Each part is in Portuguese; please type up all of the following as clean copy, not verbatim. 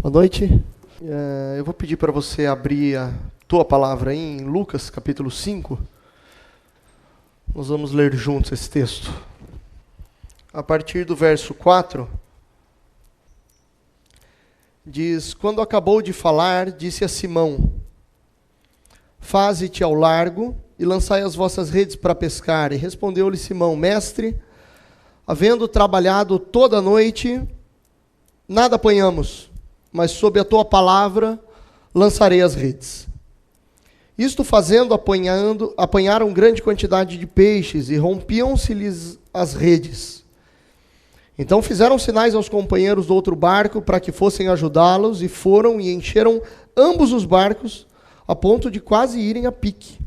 Boa noite. Eu vou pedir para você abrir a tua palavra aí em Lucas, capítulo 5. Nós vamos ler juntos esse texto. A partir do verso 4, diz: Quando acabou de falar, disse a Simão: Faze-te ao largo e lançai as vossas redes para pescar. E respondeu-lhe Simão: Mestre, havendo trabalhado toda a noite, nada apanhamos, mas sob a tua palavra lançarei as redes. Isto fazendo, apanharam grande quantidade de peixes e rompiam-se-lhes as redes. Então fizeram sinais aos companheiros do outro barco para que fossem ajudá-los, e foram e encheram ambos os barcos, a ponto de quase irem a pique.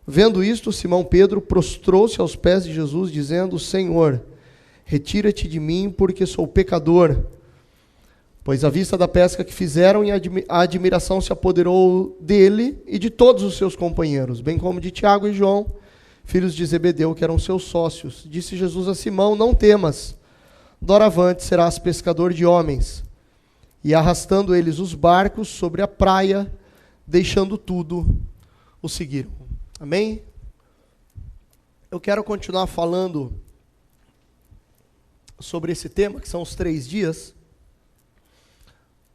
Vendo isto, Simão Pedro prostrou-se aos pés de Jesus, dizendo: Senhor, retira-te de mim, porque sou pecador. Pois à vista da pesca que fizeram, a admiração se apoderou dele e de todos os seus companheiros, bem como de Tiago e João, filhos de Zebedeu, que eram seus sócios. Disse Jesus a Simão: Não temas, doravante serás pescador de homens. E arrastando eles os barcos sobre a praia, deixando tudo, o seguiram. Amém? Eu quero continuar falando sobre esse tema, que são os 3 dias.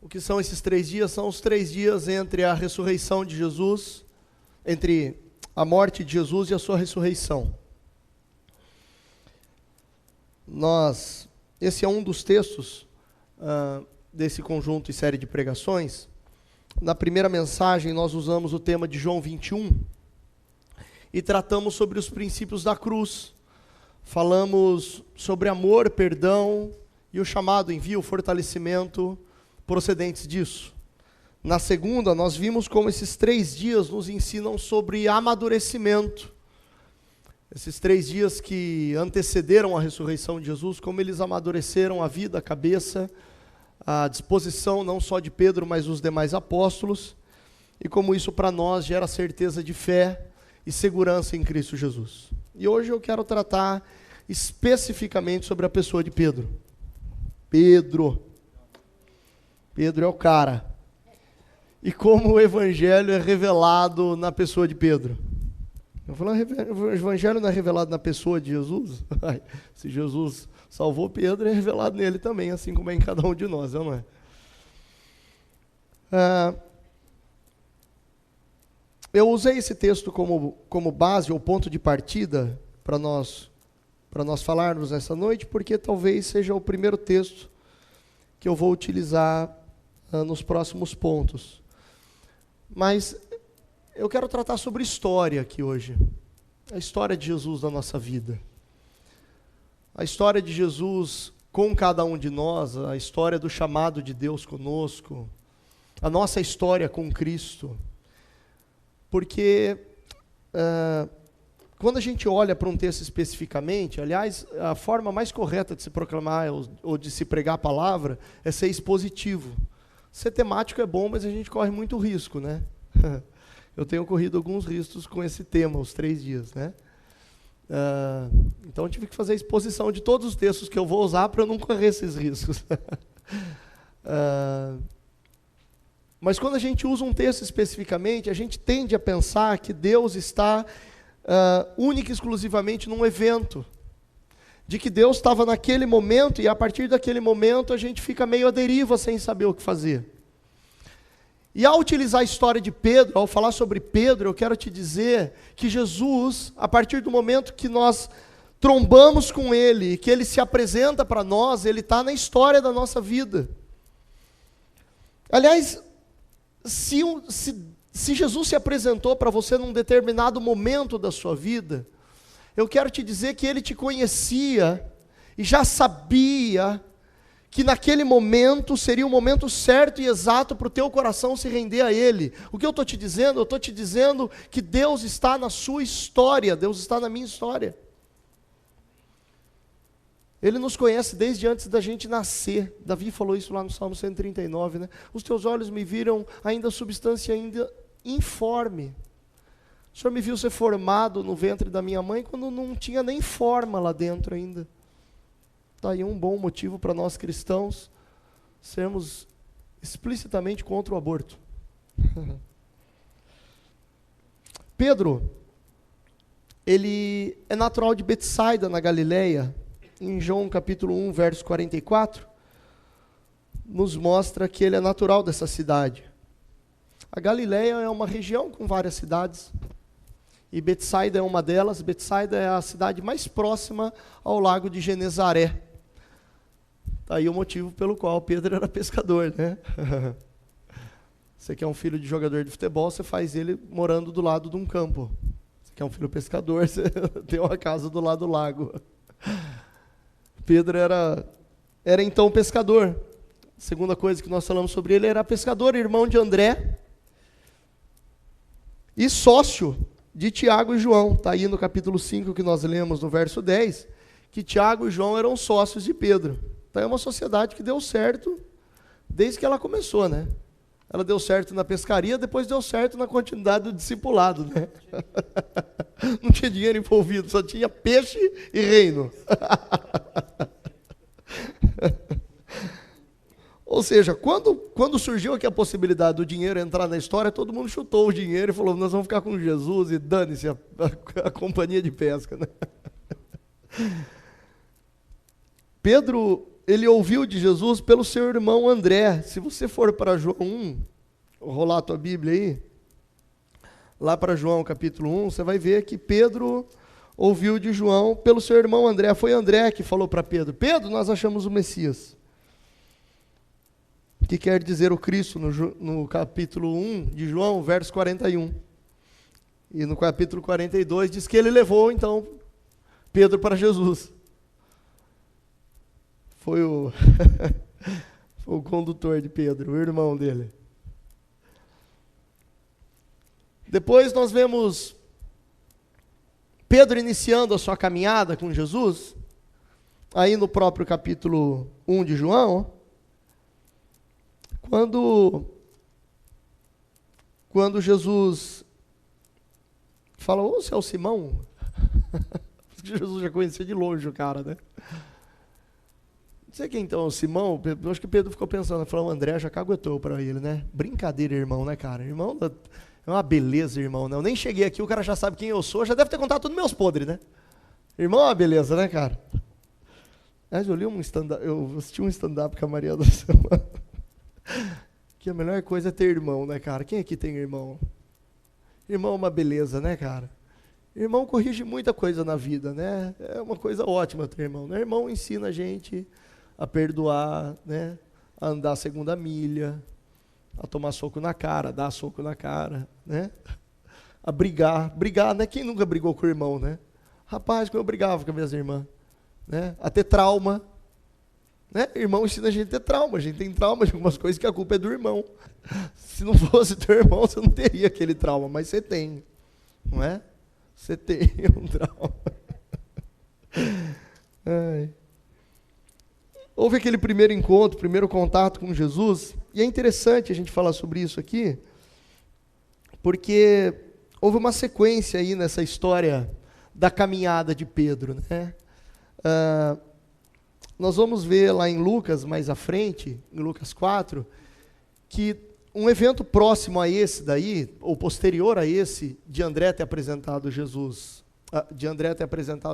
O que são esses 3 dias? São os 3 dias entre a ressurreição de Jesus, entre a morte de Jesus e a sua ressurreição. Esse é um dos textos desse conjunto e série de pregações. Na primeira mensagem nós usamos o tema de João 21 e tratamos sobre os princípios da cruz. Falamos sobre amor, perdão e o chamado envio, fortalecimento procedentes disso. Na segunda, nós vimos como esses 3 dias nos ensinam sobre amadurecimento. Esses 3 dias que antecederam a ressurreição de Jesus, como eles amadureceram a vida, a cabeça, a disposição não só de Pedro, mas dos demais apóstolos, e como isso para nós gera certeza de fé e segurança em Cristo Jesus. E hoje eu quero tratar especificamente sobre a pessoa de Pedro. Pedro é o cara. E como o evangelho é revelado na pessoa de Pedro. Eu falo, o evangelho não é revelado na pessoa de Jesus? Se Jesus salvou Pedro, é revelado nele também, assim como é em cada um de nós, não é? Eu usei esse texto como base ou ponto de partida para nós falarmos nessa noite, porque talvez seja o primeiro texto que eu vou utilizar nos próximos pontos. Mas eu quero tratar sobre história aqui hoje. A história de Jesus na nossa vida. A história de Jesus com cada um de nós, a história do chamado de Deus conosco, a nossa história com Cristo. Porque quando a gente olha para um texto especificamente, aliás, a forma mais correta de se proclamar ou de se pregar a palavra é ser expositivo. Ser temático é bom, mas a gente corre muito risco, né? Eu tenho corrido alguns riscos com esse tema, os 3 dias, né? Então eu tive que fazer a exposição de todos os textos que eu vou usar para eu não correr esses riscos. Mas quando a gente usa um texto especificamente, a gente tende a pensar que Deus está única e exclusivamente num evento. De que Deus estava naquele momento e a partir daquele momento a gente fica meio à deriva sem saber o que fazer. E ao utilizar a história de Pedro, ao falar sobre Pedro, eu quero te dizer que Jesus, a partir do momento que nós trombamos com Ele, que Ele se apresenta para nós, Ele está na história da nossa vida. Aliás, se Jesus se apresentou para você num determinado momento da sua vida, eu quero te dizer que Ele te conhecia e já sabia que naquele momento seria o momento certo e exato para o teu coração se render a Ele. O que eu estou te dizendo? Eu estou te dizendo que Deus está na sua história, Deus está na minha história. Ele nos conhece desde antes da gente nascer. Davi falou isso lá no Salmo 139, né? Os teus olhos me viram ainda substância ainda informe. O Senhor me viu ser formado no ventre da minha mãe quando não tinha nem forma lá dentro ainda. Está aí um bom motivo para nós cristãos sermos explicitamente contra o aborto. Pedro, ele é natural de Betsaida, na Galileia. Em João capítulo 1, verso 44, nos mostra que ele é natural dessa cidade. A Galileia é uma região com várias cidades, e Betsaida é uma delas. Betsaida é a cidade mais próxima ao lago de Genezaré. Está aí o motivo pelo qual Pedro era pescador, né? Você quer um filho de jogador de futebol, você faz ele morando do lado de um campo. Você quer um filho pescador, você tem uma casa do lado do lago. Pedro era então pescador. Segunda coisa que nós falamos sobre ele, era pescador, irmão de André, e sócio de Tiago e João. Está aí no capítulo 5 que nós lemos, no verso 10, que Tiago e João eram sócios de Pedro. Então é uma sociedade que deu certo desde que ela começou, né? Ela deu certo na pescaria, depois deu certo na continuidade do discipulado, né? Não tinha dinheiro envolvido, só tinha peixe e reino. Ou seja, quando surgiu aqui a possibilidade do dinheiro entrar na história, todo mundo chutou o dinheiro e falou, nós vamos ficar com Jesus e dane-se a companhia de pesca, né? Pedro, ele ouviu de Jesus pelo seu irmão André. Se você for para João 1, vou rolar a tua Bíblia aí, lá para João capítulo 1, você vai ver que Pedro ouviu de João pelo seu irmão André. Foi André que falou para Pedro, Pedro, nós achamos o Messias. Que quer dizer o Cristo, no capítulo 1 de João, verso 41. E no capítulo 42 diz que ele levou, então, Pedro para Jesus. Foi o condutor de Pedro, o irmão dele. Depois nós vemos Pedro iniciando a sua caminhada com Jesus, aí no próprio capítulo 1 de João, quando Jesus fala, ô, você é o Simão? Jesus já conhecia de longe o cara, né? Não sei quem então é o Simão. Eu acho que Pedro ficou pensando, falou, o André já caguetou para ele, né? Brincadeira, irmão, né, cara? Irmão é uma beleza, irmão, né? Eu nem cheguei aqui, o cara já sabe quem eu sou, já deve ter contado tudo meus podres, né? Irmão é uma beleza, né, cara? Mas eu assisti um stand-up com a Maria da Semana. Que a melhor coisa é ter irmão, né, cara? Quem aqui tem irmão? Irmão é uma beleza, né, cara? Irmão corrige muita coisa na vida, né? É uma coisa ótima ter irmão, né? Irmão ensina a gente a perdoar, né? A andar a segunda milha, a tomar soco na cara, dar soco na cara, né? A brigar, né? Quem nunca brigou com o irmão, né? Rapaz, como eu brigava com as minhas irmãs, né? A ter trauma, né? Irmão ensina a gente a ter trauma, a gente tem trauma de algumas coisas que a culpa é do irmão. Se não fosse teu irmão, você não teria aquele trauma, mas você tem, não é? Você tem um trauma. Ai. Houve aquele primeiro encontro, primeiro contato com Jesus, e é interessante a gente falar sobre isso aqui, porque houve uma sequência aí nessa história da caminhada de Pedro, né? Nós vamos ver lá em Lucas, mais à frente, em Lucas 4, que um evento próximo a esse daí, ou posterior a esse, de André ter apresentado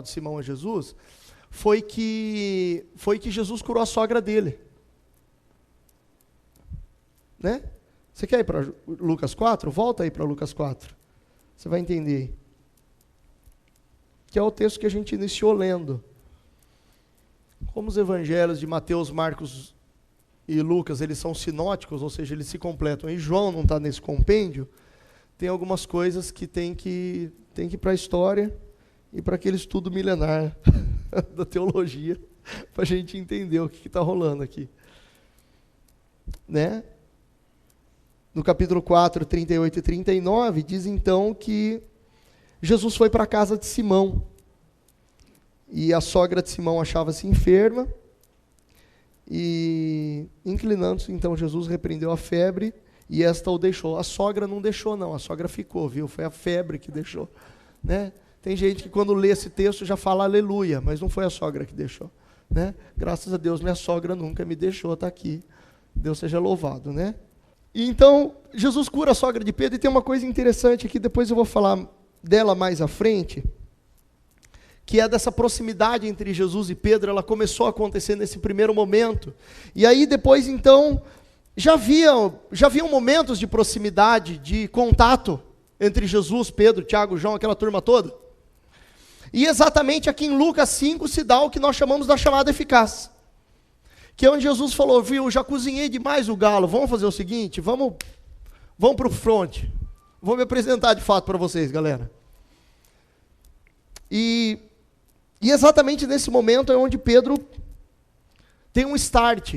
Simão a Jesus, foi que Jesus curou a sogra dele. Né? Você quer ir para Lucas 4? Volta aí para Lucas 4. Você vai entender. Que é o texto que a gente iniciou lendo. Como os evangelhos de Mateus, Marcos e Lucas, eles são sinóticos, ou seja, eles se completam, e João não está nesse compêndio, tem algumas coisas que tem que ir para a história e para aquele estudo milenar da teologia, para a gente entender o que está rolando aqui. Né? No capítulo 4, 38 e 39, diz então que Jesus foi para a casa de Simão, e a sogra de Simão achava-se enferma, e inclinando-se, então Jesus repreendeu a febre, e esta o deixou. A sogra não deixou não, a sogra ficou, viu? Foi a febre que deixou, né? Tem gente que quando lê esse texto já fala aleluia, mas não foi a sogra que deixou, né? Graças a Deus minha sogra nunca me deixou estar aqui, Deus seja louvado, né? E então, Jesus cura a sogra de Pedro, e tem uma coisa interessante aqui, depois eu vou falar dela mais à frente, que é dessa proximidade entre Jesus e Pedro. Ela começou a acontecer nesse primeiro momento, e aí depois então, já haviam momentos de proximidade, de contato, entre Jesus, Pedro, Tiago, João, aquela turma toda. E exatamente aqui em Lucas 5 se dá o que nós chamamos da chamada eficaz, que é onde Jesus falou: viu, já cozinhei demais o galo, vamos fazer o seguinte, vamos para o front, vou me apresentar de fato para vocês, galera. E exatamente nesse momento é onde Pedro tem um start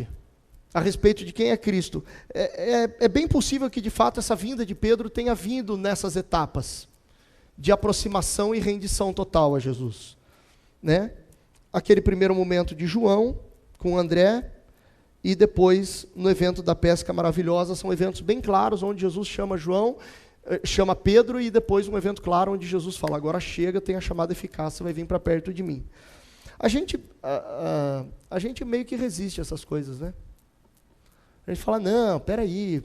a respeito de quem é Cristo. É bem possível que de fato essa vinda de Pedro tenha vindo nessas etapas de aproximação e rendição total a Jesus, né? Aquele primeiro momento de João com André, e depois no evento da pesca maravilhosa. São eventos bem claros, onde Jesus chama Pedro, e depois um evento claro onde Jesus fala: agora chega, tem a chamada eficaz, você vai vir para perto de mim. A gente meio que resiste a essas coisas, né? A gente fala: não, peraí,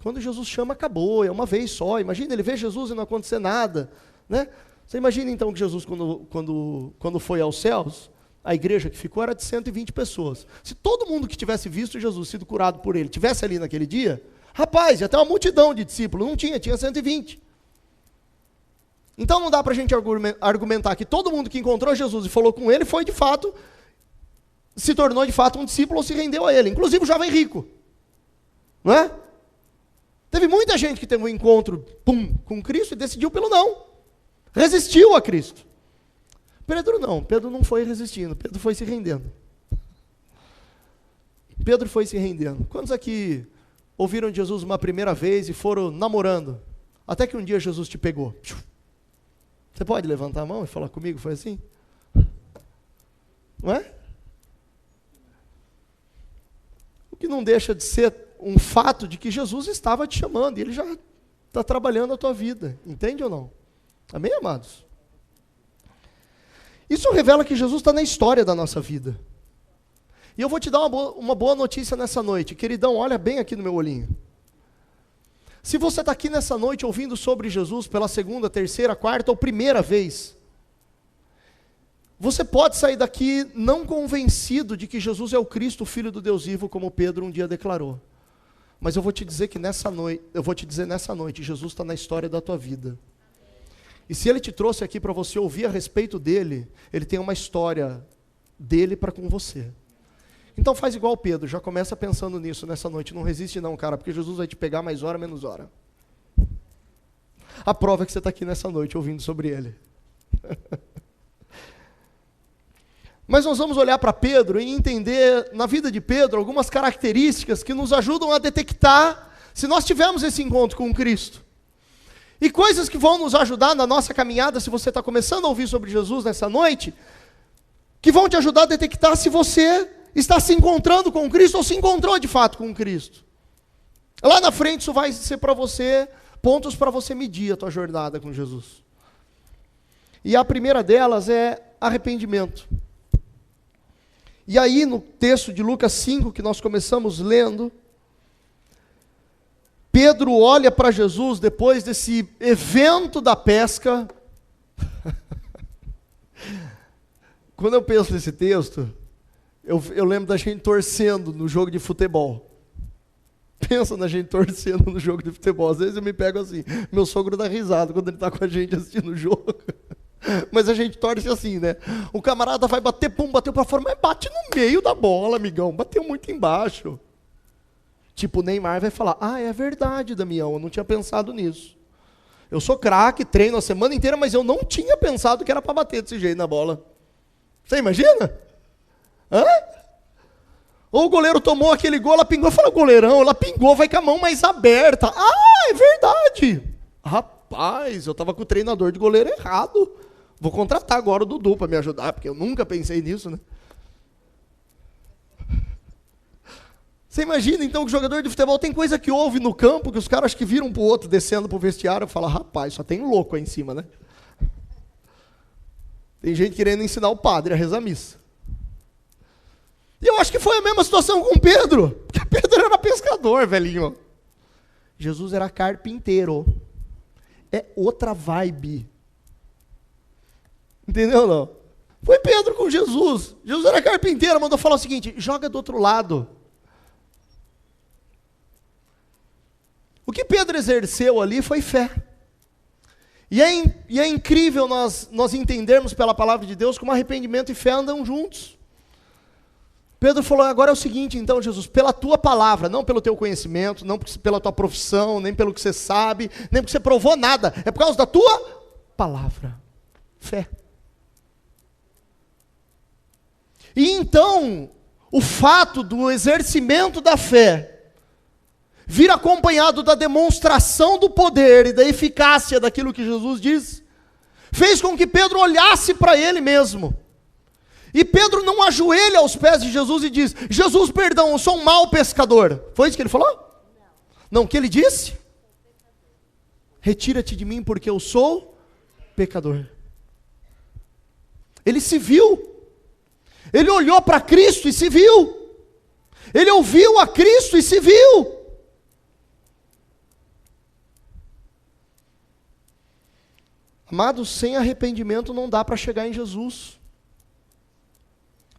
quando Jesus chama, acabou, é uma vez só. Imagina, ele vê Jesus e não acontecer nada, né? Você imagina então que Jesus, quando foi aos céus, a igreja que ficou era de 120 pessoas. Se todo mundo que tivesse visto Jesus, sido curado por ele, tivesse ali naquele dia, rapaz, ia ter uma multidão de discípulos. Não tinha 120. Então não dá para a gente argumentar que todo mundo que encontrou Jesus e falou com ele foi de fato, se tornou de fato um discípulo ou se rendeu a ele, inclusive o jovem rico. Não é? Teve muita gente que teve um encontro com Cristo e decidiu pelo não. Resistiu a Cristo. Pedro não foi resistindo, Pedro foi se rendendo. Pedro foi se rendendo. Quantos aqui ouviram de Jesus uma primeira vez e foram namorando, até que um dia Jesus te pegou? Você pode levantar a mão e falar comigo, foi assim? Não é? O que não deixa de ser um fato de que Jesus estava te chamando, e Ele já está trabalhando a tua vida, entende ou não? Amém, amados? Isso revela que Jesus está na história da nossa vida. E eu vou te dar uma boa notícia nessa noite. Queridão, olha bem aqui no meu olhinho. Se você está aqui nessa noite ouvindo sobre Jesus pela segunda, terceira, quarta ou primeira vez, você pode sair daqui não convencido de que Jesus é o Cristo, o Filho do Deus vivo, como Pedro um dia declarou. Mas eu vou te dizer que nessa noite, Jesus está na história da tua vida. E se Ele te trouxe aqui para você ouvir a respeito dEle, Ele tem uma história dEle para com você. Então faz igual Pedro, já começa pensando nisso nessa noite. Não resiste não, cara, porque Jesus vai te pegar mais hora, menos hora. A prova é que você está aqui nessa noite ouvindo sobre Ele. Mas nós vamos olhar para Pedro e entender na vida de Pedro algumas características que nos ajudam a detectar se nós tivemos esse encontro com Cristo. E coisas que vão nos ajudar na nossa caminhada, se você está começando a ouvir sobre Jesus nessa noite, que vão te ajudar a detectar se você está se encontrando com Cristo ou se encontrou de fato com Cristo. Lá na frente isso vai ser para você pontos para você medir a tua jornada com Jesus. E a primeira delas é arrependimento. E aí no texto de Lucas 5, que nós começamos lendo, Pedro olha para Jesus depois desse evento da pesca. Quando eu penso nesse texto, eu lembro da gente torcendo no jogo de futebol. Pensa na gente torcendo no jogo de futebol. Às vezes eu me pego assim, meu sogro dá risada quando ele está com a gente assistindo o jogo. Mas a gente torce assim, né? O camarada vai bater, bateu para fora, mas bate no meio da bola, amigão. Bateu muito embaixo. Tipo, o Neymar vai falar: ah, é verdade, Damião, eu não tinha pensado nisso. Eu sou craque, treino a semana inteira, mas eu não tinha pensado que era para bater desse jeito na bola. Você imagina? Hã? Ou o goleiro tomou aquele gol, ela pingou, fala: goleirão, ela pingou, vai com a mão mais aberta. Ah, é verdade. Rapaz, eu estava com o treinador de goleiro errado. Vou contratar agora o Dudu para me ajudar, porque eu nunca pensei nisso, né? Você imagina então que o jogador de futebol tem coisa que ouve no campo, que os caras que viram para o outro descendo para o vestiário e falam: rapaz, só tem louco aí em cima, né? Tem gente querendo ensinar o padre a rezar a missa. E eu acho que foi a mesma situação com Pedro, porque Pedro era pescador, velhinho. Jesus era carpinteiro. É outra vibe. Entendeu não? Foi Pedro com Jesus. Jesus era carpinteiro, mandou falar o seguinte: joga do outro lado. O que Pedro exerceu ali foi fé. E é incrível nós entendermos pela palavra de Deus como arrependimento e fé andam juntos. Pedro falou: agora é o seguinte, então, Jesus, pela tua palavra, não pelo teu conhecimento, não pela tua profissão, nem pelo que você sabe, nem porque você provou nada, é por causa da tua palavra. Fé. E então, o fato do exercimento da fé vir acompanhado da demonstração do poder e da eficácia daquilo que Jesus diz, fez com que Pedro olhasse para ele mesmo. E Pedro não ajoelha aos pés de Jesus e diz: Jesus, perdão, eu sou um mau pescador. Foi isso que ele falou? Não, o que ele disse? Retira-te de mim porque eu sou pecador. Ele se viu. Ele olhou para Cristo e se viu. Ele ouviu a Cristo e se viu. Amados, sem arrependimento não dá para chegar em Jesus.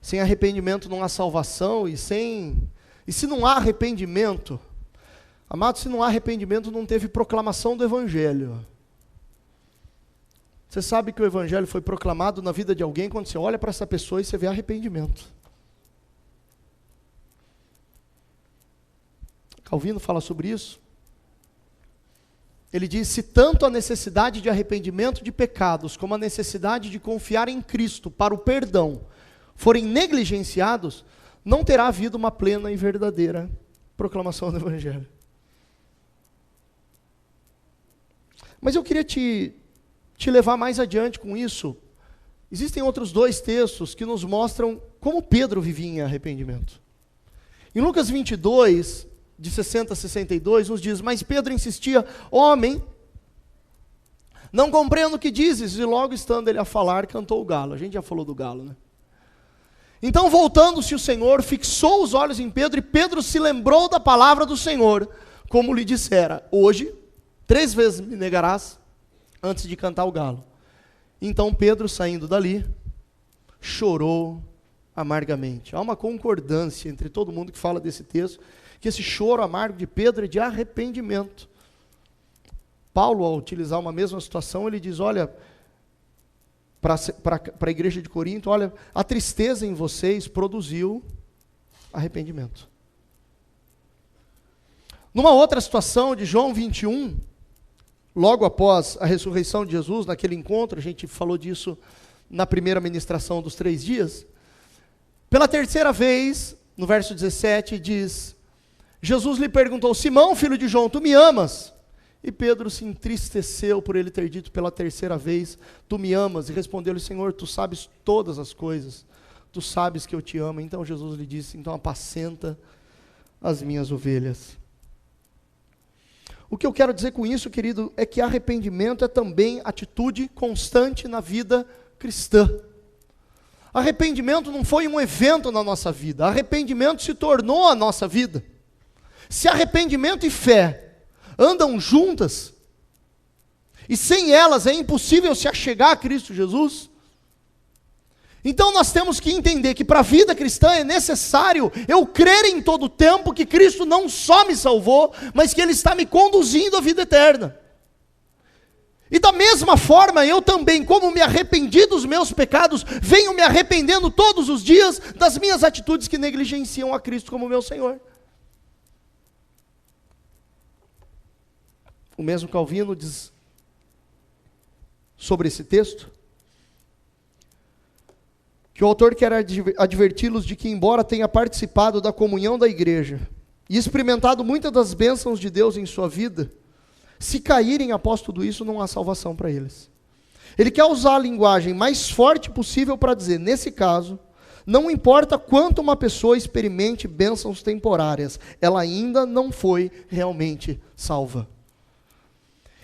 Sem arrependimento não há salvação, e se não há arrependimento, amados, se não há arrependimento não teve proclamação do Evangelho. Você sabe que o Evangelho foi proclamado na vida de alguém quando você olha para essa pessoa e você vê arrependimento. Calvino fala sobre isso. Ele diz: se tanto a necessidade de arrependimento de pecados, como a necessidade de confiar em Cristo para o perdão, forem negligenciados, não terá havido uma plena e verdadeira proclamação do Evangelho. Mas eu queria te levar mais adiante com isso. Existem outros 2 textos que nos mostram como Pedro vivia em arrependimento. Em Lucas 22, de 60 a 62, nos diz: mas Pedro insistia: homem, não compreendo o que dizes. E logo estando ele a falar, cantou o galo. A gente já falou do galo, né? Então, voltando-se o Senhor, fixou os olhos em Pedro, e Pedro se lembrou da palavra do Senhor, como lhe dissera: hoje, 3 vezes me negarás, antes de cantar o galo. Então Pedro, saindo dali, chorou amargamente. Há uma concordância entre todo mundo que fala desse texto, que esse choro amargo de Pedro é de arrependimento. Paulo, ao utilizar uma mesma situação, ele diz: olha, para a igreja de Corinto, olha, a tristeza em vocês produziu arrependimento. Numa outra situação de João 21, logo após a ressurreição de Jesus, naquele encontro, a gente falou disso na primeira ministração dos 3 dias, pela terceira vez, no verso 17, diz: Jesus lhe perguntou: Simão, filho de João, tu me amas? E Pedro se entristeceu por ele ter dito pela terceira vez: tu me amas? E respondeu-lhe: Senhor, tu sabes todas as coisas, tu sabes que eu te amo. Então Jesus lhe disse: então apacenta as minhas ovelhas. O que eu quero dizer com isso, querido, é que arrependimento é também atitude constante na vida cristã. Arrependimento não foi um evento na nossa vida, arrependimento se tornou a nossa vida. Se arrependimento e fé andam juntas, e sem elas é impossível se achegar a Cristo Jesus, então nós temos que entender que para a vida cristã é necessário eu crer em todo o tempo que Cristo não só me salvou, mas que Ele está me conduzindo à vida eterna. E da mesma forma, eu também, como me arrependi dos meus pecados, venho me arrependendo todos os dias das minhas atitudes que negligenciam a Cristo como meu Senhor. O mesmo Calvino diz sobre esse texto, que o autor quer adverti-los de que, embora tenha participado da comunhão da igreja e experimentado muitas das bênçãos de Deus em sua vida, se caírem após tudo isso, não há salvação para eles. Ele quer usar a linguagem mais forte possível para dizer: nesse caso, não importa quanto uma pessoa experimente bênçãos temporárias, ela ainda não foi realmente salva.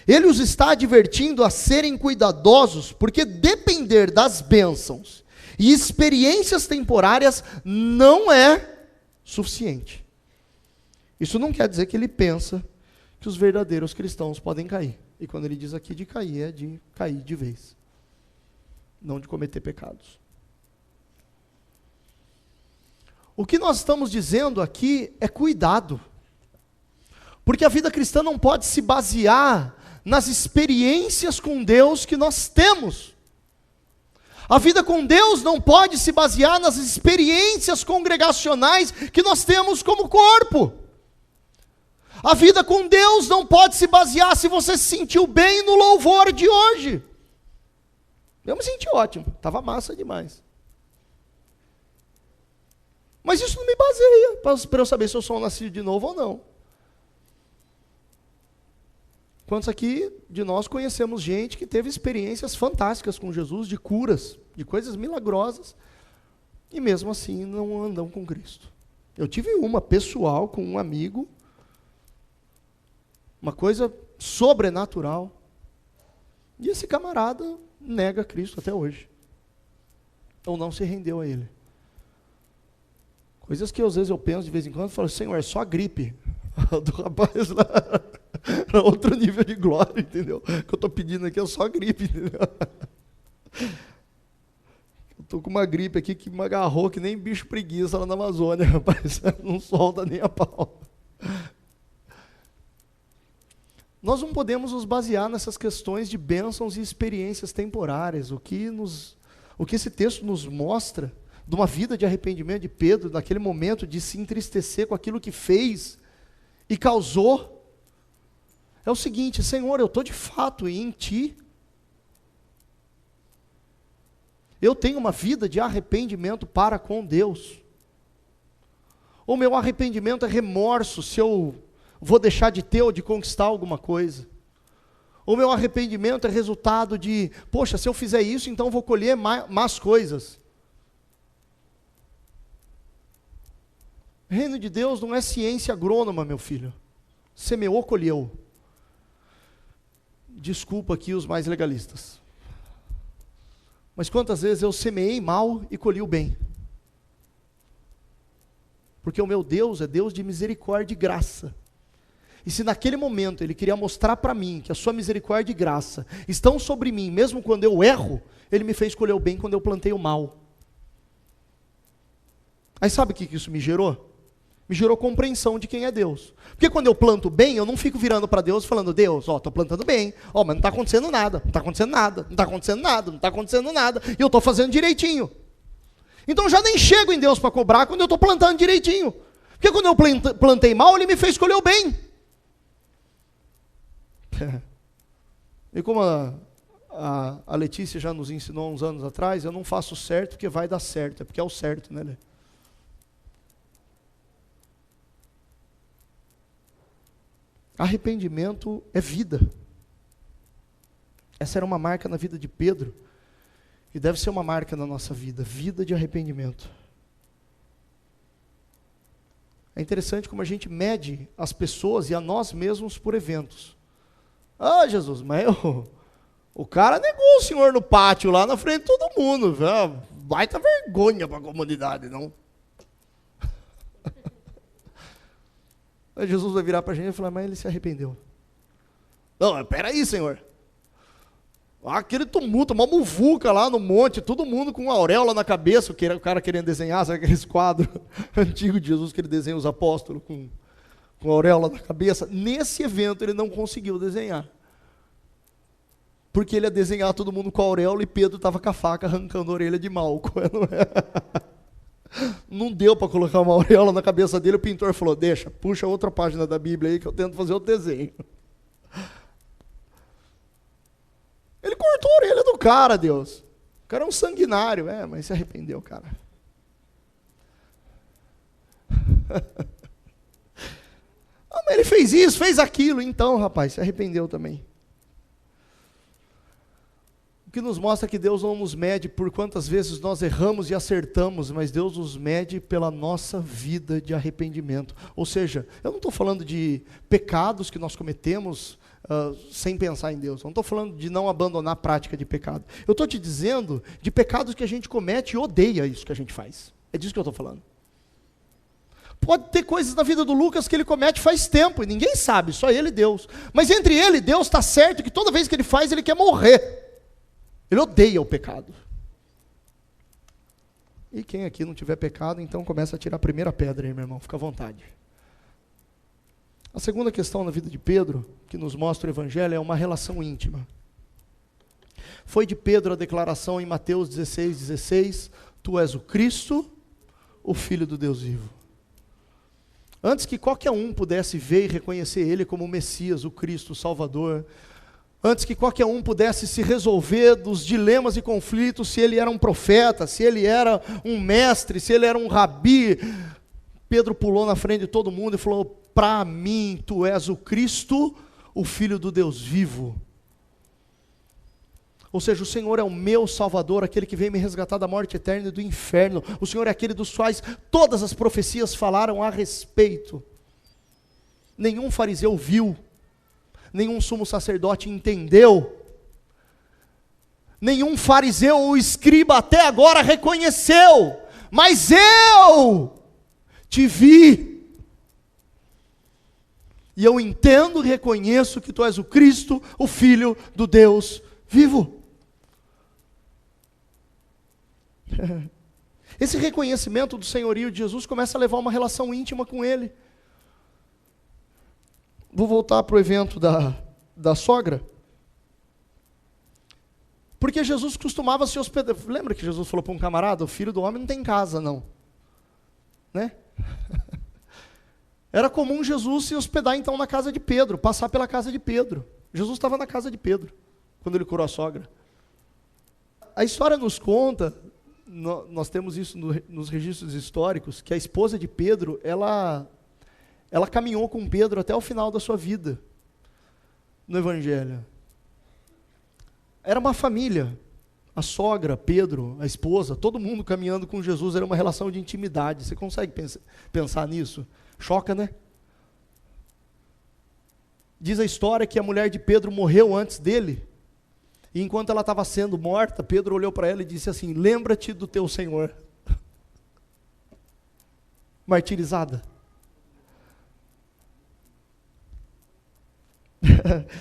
Ele os está advertindo a serem cuidadosos, porque depender das bênçãos E experiências temporárias não é suficiente. Isso não quer dizer que ele pensa que os verdadeiros cristãos podem cair. E quando ele diz aqui de cair, é de cair de vez. Não de cometer pecados. O que nós estamos dizendo aqui é cuidado. Porque a vida cristã não pode se basear nas experiências com Deus que nós temos. A vida com Deus não pode se basear nas experiências congregacionais que nós temos como corpo. A vida com Deus não pode se basear se você se sentiu bem no louvor de hoje. Eu me senti ótimo, estava massa demais. Mas isso não me baseia para eu saber se eu sou um nascido de novo ou não. Quantos aqui de nós conhecemos gente que teve experiências fantásticas com Jesus, de curas, de coisas milagrosas, e mesmo assim não andam com Cristo. Eu tive uma pessoal com um amigo, uma coisa sobrenatural, e esse camarada nega Cristo até hoje, ou não se rendeu a Ele. Coisas que às vezes eu penso de vez em quando, falo, Senhor, é só gripe do rapaz lá. Outro nível de glória, entendeu? O que eu estou pedindo aqui é só gripe, entendeu? Eu estou com uma gripe aqui que me agarrou que nem bicho preguiça lá na Amazônia, rapaz. Não solta nem a pau. Nós não podemos nos basear nessas questões de bênçãos e experiências temporárias. O que esse texto nos mostra de uma vida de arrependimento de Pedro, naquele momento de se entristecer com aquilo que fez e causou, é o seguinte: Senhor, eu estou de fato em Ti. Eu tenho uma vida de arrependimento para com Deus. O meu arrependimento é remorso se eu vou deixar de ter ou de conquistar alguma coisa. O meu arrependimento é resultado de, poxa, se eu fizer isso, então vou colher más coisas. Reino de Deus não é ciência agrônoma, meu filho. Semeou, colheu. Desculpa aqui os mais legalistas. Mas quantas vezes eu semeei mal e colhi o bem? Porque o meu Deus é Deus de misericórdia e graça. E se naquele momento Ele queria mostrar para mim que a sua misericórdia e graça estão sobre mim, mesmo quando eu erro, Ele me fez colher o bem quando eu plantei o mal. Aí sabe o que isso me gerou? Me gerou compreensão de quem é Deus. Porque quando eu planto bem, eu não fico virando para Deus falando, Deus, estou plantando bem, mas não está acontecendo nada, não está acontecendo nada, não está acontecendo nada, não está acontecendo nada, e eu estou fazendo direitinho. Então já nem chego em Deus para cobrar quando eu estou plantando direitinho. Porque quando eu plantei mal, Ele me fez colher o bem. E como a Letícia já nos ensinou uns anos atrás, eu não faço certo porque vai dar certo, é porque é o certo, né, Lê? Arrependimento é vida. Essa era uma marca na vida de Pedro, e deve ser uma marca na nossa vida, vida de arrependimento. É interessante como a gente mede as pessoas e a nós mesmos por eventos. Ah, Jesus, mas o cara negou o Senhor no pátio, lá na frente de todo mundo. Baita vergonha para a comunidade, não? Aí Jesus vai virar para a gente e falar, mas ele se arrependeu. Não, espera aí, Senhor. Aquele tumulto, uma muvuca lá no monte, todo mundo com uma auréola na cabeça, o cara querendo desenhar, sabe aqueles quadros antigos de Jesus que ele desenha os apóstolos com auréola na cabeça? Nesse evento ele não conseguiu desenhar. Porque ele ia desenhar todo mundo com a auréola e Pedro estava com a faca arrancando a orelha de Malco. Não deu para colocar uma auréola na cabeça dele, o pintor falou, deixa, puxa outra página da Bíblia aí que eu tento fazer outro desenho. Ele cortou a orelha do cara, Deus. O cara é um sanguinário, mas se arrependeu, cara. Mas ele fez isso, fez aquilo, então, rapaz, se arrependeu também. O que nos mostra que Deus não nos mede por quantas vezes nós erramos e acertamos, mas Deus nos mede pela nossa vida de arrependimento. Ou seja, eu não estou falando de pecados que nós cometemos sem pensar em Deus. Eu não estou falando de não abandonar a prática de pecado. Eu estou te dizendo de pecados que a gente comete e odeia isso que a gente faz. É disso que eu estou falando. Pode ter coisas na vida do Lucas que ele comete faz tempo, e ninguém sabe, só ele e Deus. Mas entre ele e Deus está certo que toda vez que ele faz, ele quer morrer. Ele odeia o pecado. E quem aqui não tiver pecado, então começa a tirar a primeira pedra aí, meu irmão, fica à vontade. A segunda questão na vida de Pedro, que nos mostra o Evangelho, é uma relação íntima. Foi de Pedro a declaração em Mateus 16:16, tu és o Cristo, o Filho do Deus vivo. Antes que qualquer um pudesse ver e reconhecer ele como o Messias, o Cristo, o Salvador, antes que qualquer um pudesse se resolver dos dilemas e conflitos, se ele era um profeta, se ele era um mestre, se ele era um rabi, Pedro pulou na frente de todo mundo e falou, para mim tu és o Cristo, o Filho do Deus vivo. Ou seja, o Senhor é o meu Salvador, aquele que veio me resgatar da morte eterna e do inferno. O Senhor é aquele dos quais todas as profecias falaram a respeito. Nenhum fariseu viu, nenhum sumo sacerdote entendeu, nenhum fariseu ou escriba até agora reconheceu, mas eu te vi. E eu entendo e reconheço que tu és o Cristo, o Filho do Deus vivo. Esse reconhecimento do senhorio de Jesus começa a levar uma relação íntima com ele. Vou voltar para o evento da sogra. Porque Jesus costumava se hospedar. Lembra que Jesus falou para um camarada, o filho do homem não tem casa não. Né? Era comum Jesus se hospedar então na casa de Pedro, passar pela casa de Pedro. Jesus estava na casa de Pedro, quando ele curou a sogra. A história nos conta, nós temos isso nos registros históricos, que a esposa de Pedro, ela caminhou com Pedro até o final da sua vida, no Evangelho. Era uma família, a sogra, Pedro, a esposa, todo mundo caminhando com Jesus, era uma relação de intimidade. Você consegue pensar nisso? Choca, né? Diz a história que a mulher de Pedro morreu antes dele, e enquanto ela estava sendo morta, Pedro olhou para ela e disse assim, lembra-te do teu Senhor. Martirizada.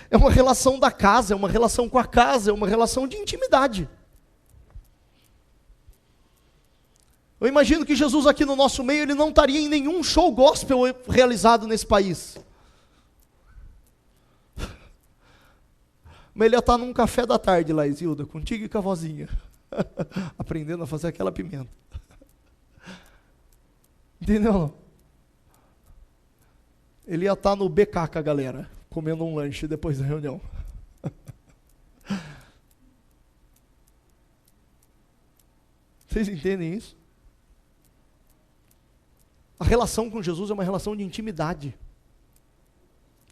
É uma relação da casa, é uma relação com a casa, é uma relação de intimidade. Eu imagino que Jesus aqui no nosso meio, ele não estaria em nenhum show gospel realizado nesse país. Mas ele ia estar num café da tarde lá, Isilda, contigo e com a vozinha, aprendendo a fazer aquela pimenta. Entendeu? Ele ia estar no BK com a galera, comendo um lanche depois da reunião. Vocês entendem isso? A relação com Jesus é uma relação de intimidade.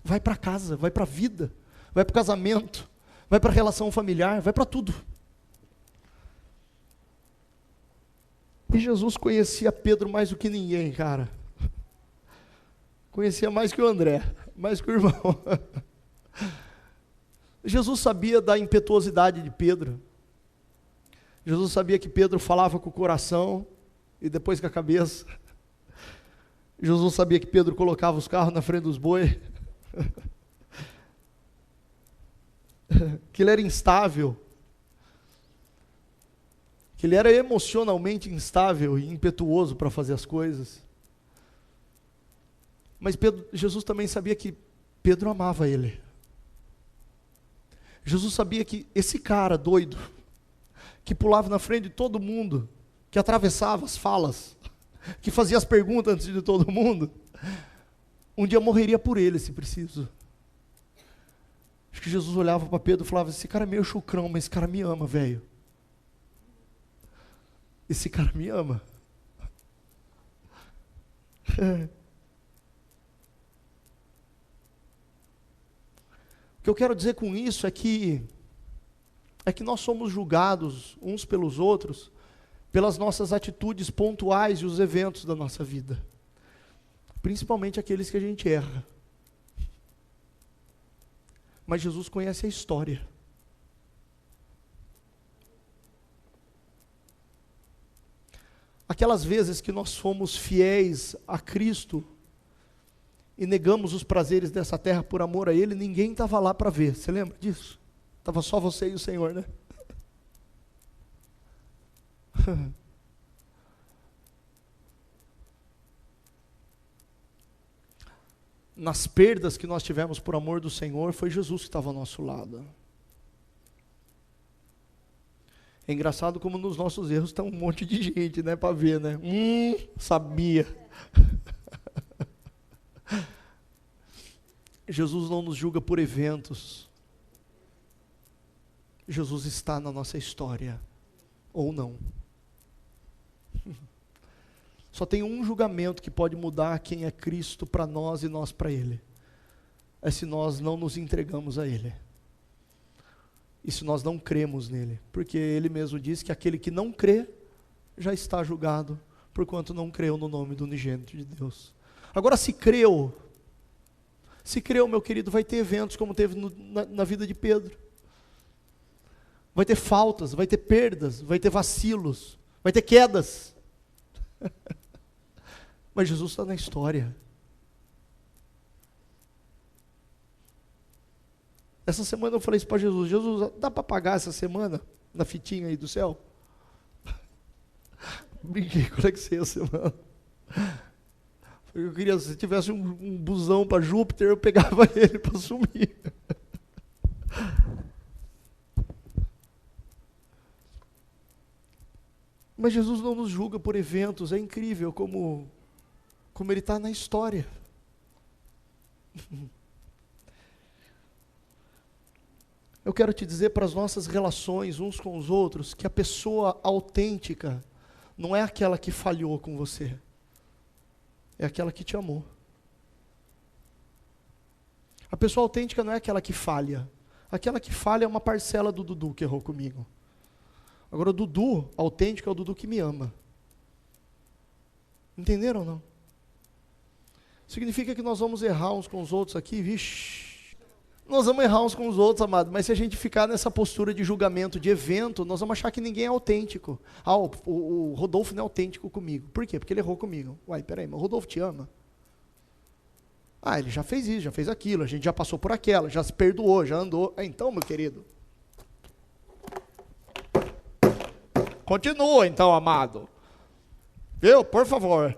Vai para casa, vai para a vida, vai para o casamento, vai para a relação familiar, vai para tudo. E Jesus conhecia Pedro mais do que ninguém, cara. Conhecia mais que o André, mais que o irmão. Jesus sabia da impetuosidade de Pedro. Jesus sabia que Pedro falava com o coração e depois com a cabeça. Jesus sabia que Pedro colocava os carros na frente dos bois. Que ele era instável. Que ele era emocionalmente instável e impetuoso para fazer as coisas. Mas Jesus também sabia que Pedro amava ele. Jesus sabia que esse cara doido, que pulava na frente de todo mundo, que atravessava as falas, que fazia as perguntas antes de todo mundo, um dia morreria por ele, se preciso. Acho que Jesus olhava para Pedro e falava, esse cara é meio chucrão, mas esse cara me ama, velho. Esse cara me ama. O que eu quero dizer com isso é que nós somos julgados uns pelos outros pelas nossas atitudes pontuais e os eventos da nossa vida, principalmente aqueles que a gente erra. Mas Jesus conhece a história. Aquelas vezes que nós fomos fiéis a Cristo e negamos os prazeres dessa terra por amor a Ele, ninguém estava lá para ver. Você lembra disso? Estava só você e o Senhor, né? Nas perdas que nós tivemos por amor do Senhor, foi Jesus que estava ao nosso lado. É engraçado como nos nossos erros está um monte de gente, né, para ver, né? Sabia. Jesus não nos julga por eventos. Jesus está na nossa história, ou não. Só tem um julgamento que pode mudar quem é Cristo para nós e nós para Ele. É se nós não nos entregamos a Ele. E se nós não cremos nele. Porque Ele mesmo diz que aquele que não crê, já está julgado, porquanto não creu no nome do unigênito de Deus. Agora, se creu, meu querido, vai ter eventos como teve na vida de Pedro. Vai ter faltas, vai ter perdas, vai ter vacilos, vai ter quedas. Mas Jesus está na história. Essa semana eu falei isso para Jesus: Jesus, dá para pagar essa semana na fitinha aí do céu? Brinquei, qual é que seria a semana? Eu queria, se tivesse um busão para Júpiter, eu pegava ele para sumir. Mas Jesus não nos julga por eventos. É incrível como Ele está na história. Eu quero te dizer, para as nossas relações uns com os outros, que a pessoa autêntica não é aquela que falhou com você, é aquela que te amou. A pessoa autêntica não é aquela que falha. Aquela que falha é uma parcela do Dudu que errou comigo. Agora o Dudu autêntico é o Dudu que me ama. Entenderam ou não? Significa que nós vamos errar uns com os outros aqui, vixe. Nós vamos errar uns com os outros, amado, mas se a gente ficar nessa postura de julgamento, de evento, nós vamos achar que ninguém é autêntico. O Rodolfo não é autêntico comigo. Por quê? Porque ele errou comigo. Uai, peraí, mas o Rodolfo te ama? Ele já fez isso, já fez aquilo, a gente já passou por aquela, já se perdoou, já andou. Então, meu querido, continua então, amado. Viu? Por favor.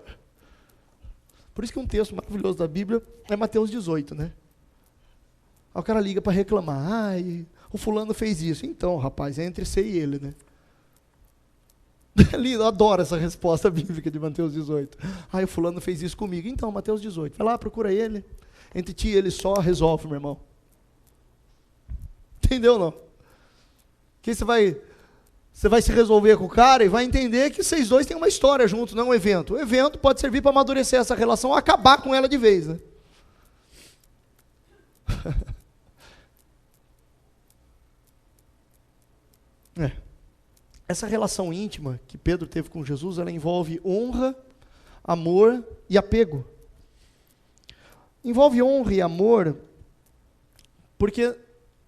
Por isso que um texto maravilhoso da Bíblia é Mateus 18, né? Aí o cara liga para reclamar. O fulano fez isso. Então, rapaz, é entre você e ele, né? Eu adoro essa resposta bíblica de Mateus 18. O fulano fez isso comigo. Então, Mateus 18. Vai lá, procura ele. Entre ti e ele só resolve, meu irmão. Entendeu ou não? Que você vai se resolver com o cara e vai entender que vocês dois têm uma história junto, não um evento. O evento pode servir para amadurecer essa relação, acabar com ela de vez, né? Essa relação íntima que Pedro teve com Jesus, ela envolve honra, amor e apego. Envolve honra e amor, porque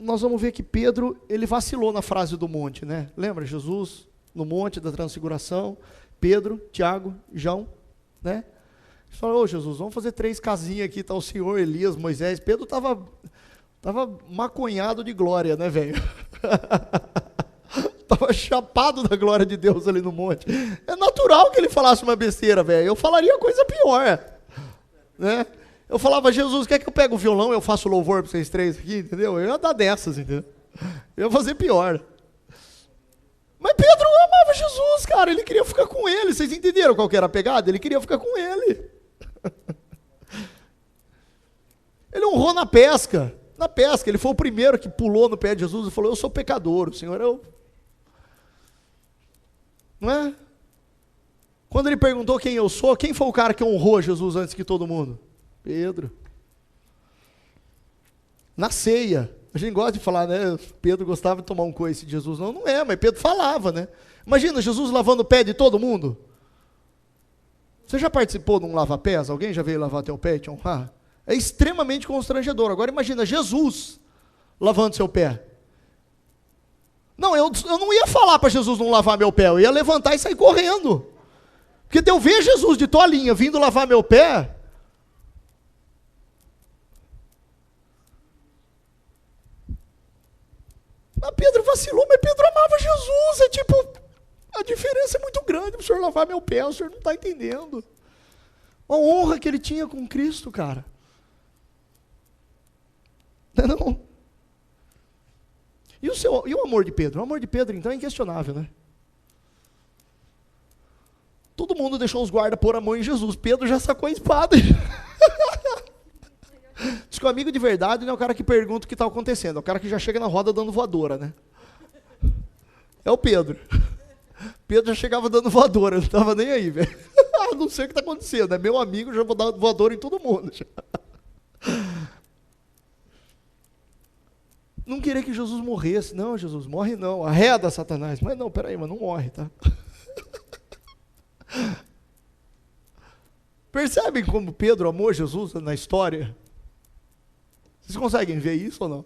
nós vamos ver que Pedro, ele vacilou na frase do monte, né? Lembra? Jesus, no monte da transfiguração, Pedro, Tiago, João, né? Ele falou: Jesus, vamos fazer 3 casinhas aqui, tá o Senhor, Elias, Moisés. Pedro estava maconhado de glória, né, velho? Estava chapado da glória de Deus ali no monte. É natural que ele falasse uma besteira, velho. Eu falaria coisa pior, né? Eu falava: Jesus, quer que eu pegue o violão e eu faço louvor para vocês 3 aqui, entendeu? Eu ia dar dessas, entendeu? Eu ia fazer pior. Mas Pedro amava Jesus, cara. Ele queria ficar com ele. Vocês entenderam qual que era a pegada? Ele queria ficar com ele. Ele honrou na pesca. Na pesca, ele foi o primeiro que pulou no pé de Jesus e falou: eu sou pecador, o Senhor é o... Não é? Quando ele perguntou quem eu sou, quem foi o cara que honrou Jesus antes que todo mundo? Pedro. Na ceia, a gente gosta de falar, né? Pedro gostava de tomar um coice de Jesus. Não é, mas Pedro falava, né? Imagina Jesus lavando o pé de todo mundo. Você já participou de um lava-pés? Alguém já veio lavar teu pé e te honrar? É extremamente constrangedor. Agora imagina Jesus lavando seu pé? Não, eu não ia falar para Jesus não lavar meu pé, eu ia levantar e sair correndo. Porque de eu ver Jesus de toalhinha vindo lavar meu pé, mas Pedro vacilou, mas Pedro amava Jesus, é tipo, a diferença é muito grande para o senhor lavar meu pé, o senhor não está entendendo. A honra que ele tinha com Cristo, cara. Não. E o amor de Pedro? O amor de Pedro, então, é inquestionável, né? Todo mundo deixou os guardas pôr a mão em Jesus. Pedro já sacou a espada. Diz que o amigo de verdade não é o cara que pergunta o que está acontecendo, é o cara que já chega na roda dando voadora, né? É o Pedro. Pedro já chegava dando voadora, não estava nem aí, velho. Não sei o que está acontecendo, é meu amigo, já vou dar voadora em todo mundo. Não queria que Jesus morresse. Não, Jesus, morre não. Arreda, Satanás. Mas não, peraí, mas não morre, tá? Percebem como Pedro amou Jesus na história? Vocês conseguem ver isso ou não?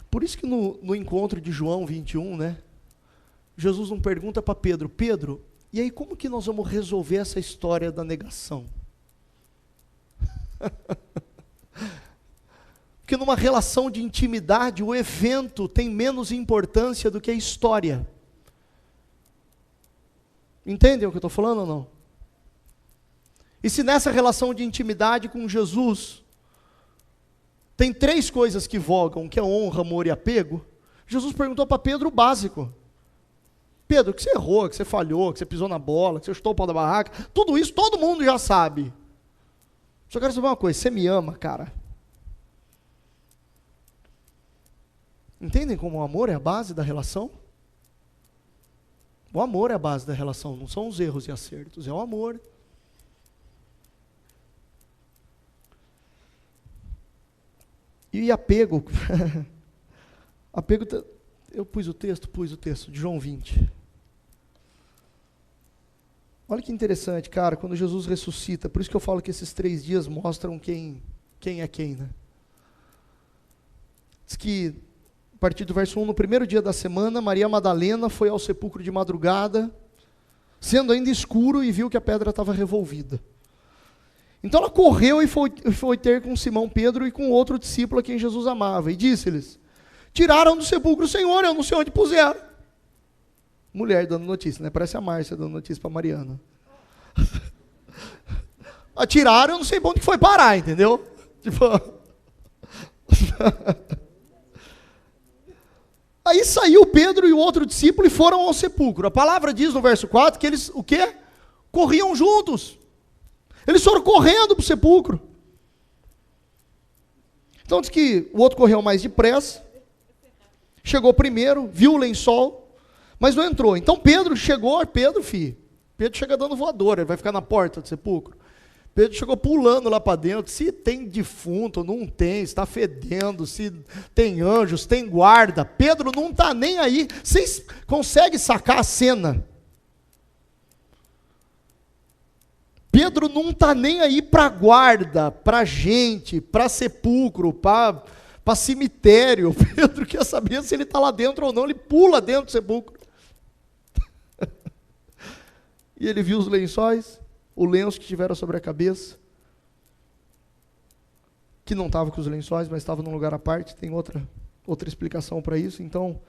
Por isso que no encontro de João 21, né? Jesus não pergunta para Pedro, Pedro, e aí como que nós vamos resolver essa história da negação? Porque numa relação de intimidade, o evento tem menos importância do que a história. Entendem o que eu estou falando ou não? E se nessa relação de intimidade com Jesus, tem 3 coisas que vogam, que é honra, amor e apego, Jesus perguntou para Pedro o básico. Pedro, que você errou, que você falhou, que você pisou na bola, que você chutou o pau da barraca, tudo isso todo mundo já sabe. Só quero saber uma coisa, você me ama, cara? Entendem como o amor é a base da relação? O amor é a base da relação, não são os erros e acertos, é o amor. E apego, apego, eu pus o texto de João 20. Olha que interessante, cara, quando Jesus ressuscita, por isso que eu falo que esses 3 dias mostram quem é quem, né? Diz que, a partir do verso 1, no primeiro dia da semana, Maria Madalena foi ao sepulcro de madrugada, sendo ainda escuro, e viu que a pedra estava revolvida. Então ela correu e foi ter com Simão Pedro e com outro discípulo a quem Jesus amava, e disse-lhes, tiraram do sepulcro o Senhor, eu não sei onde puseram. Mulher dando notícia, né? Parece a Márcia dando notícia para Mariana. Atiraram, eu não sei para onde que foi parar, entendeu? Tipo... Aí saiu Pedro e o outro discípulo e foram ao sepulcro. A palavra diz no verso 4 que eles, o quê? Corriam juntos. Eles foram correndo para o sepulcro. Então diz que o outro correu mais depressa, chegou primeiro, viu o lençol, mas não entrou. Então Pedro chegou, Pedro chega dando voadora, ele vai ficar na porta do sepulcro. Pedro chegou pulando lá para dentro, se tem defunto, não tem, se está fedendo, se tem anjos, tem guarda. Pedro não está nem aí. Vocês conseguem sacar a cena? Pedro não está nem aí para guarda, para gente, para sepulcro, para cemitério. Pedro quer saber se ele está lá dentro ou não, ele pula dentro do sepulcro. E ele viu os lençóis, o lenço que tiveram sobre a cabeça, que não estava com os lençóis, mas estava num lugar à parte, tem outra explicação para isso, então,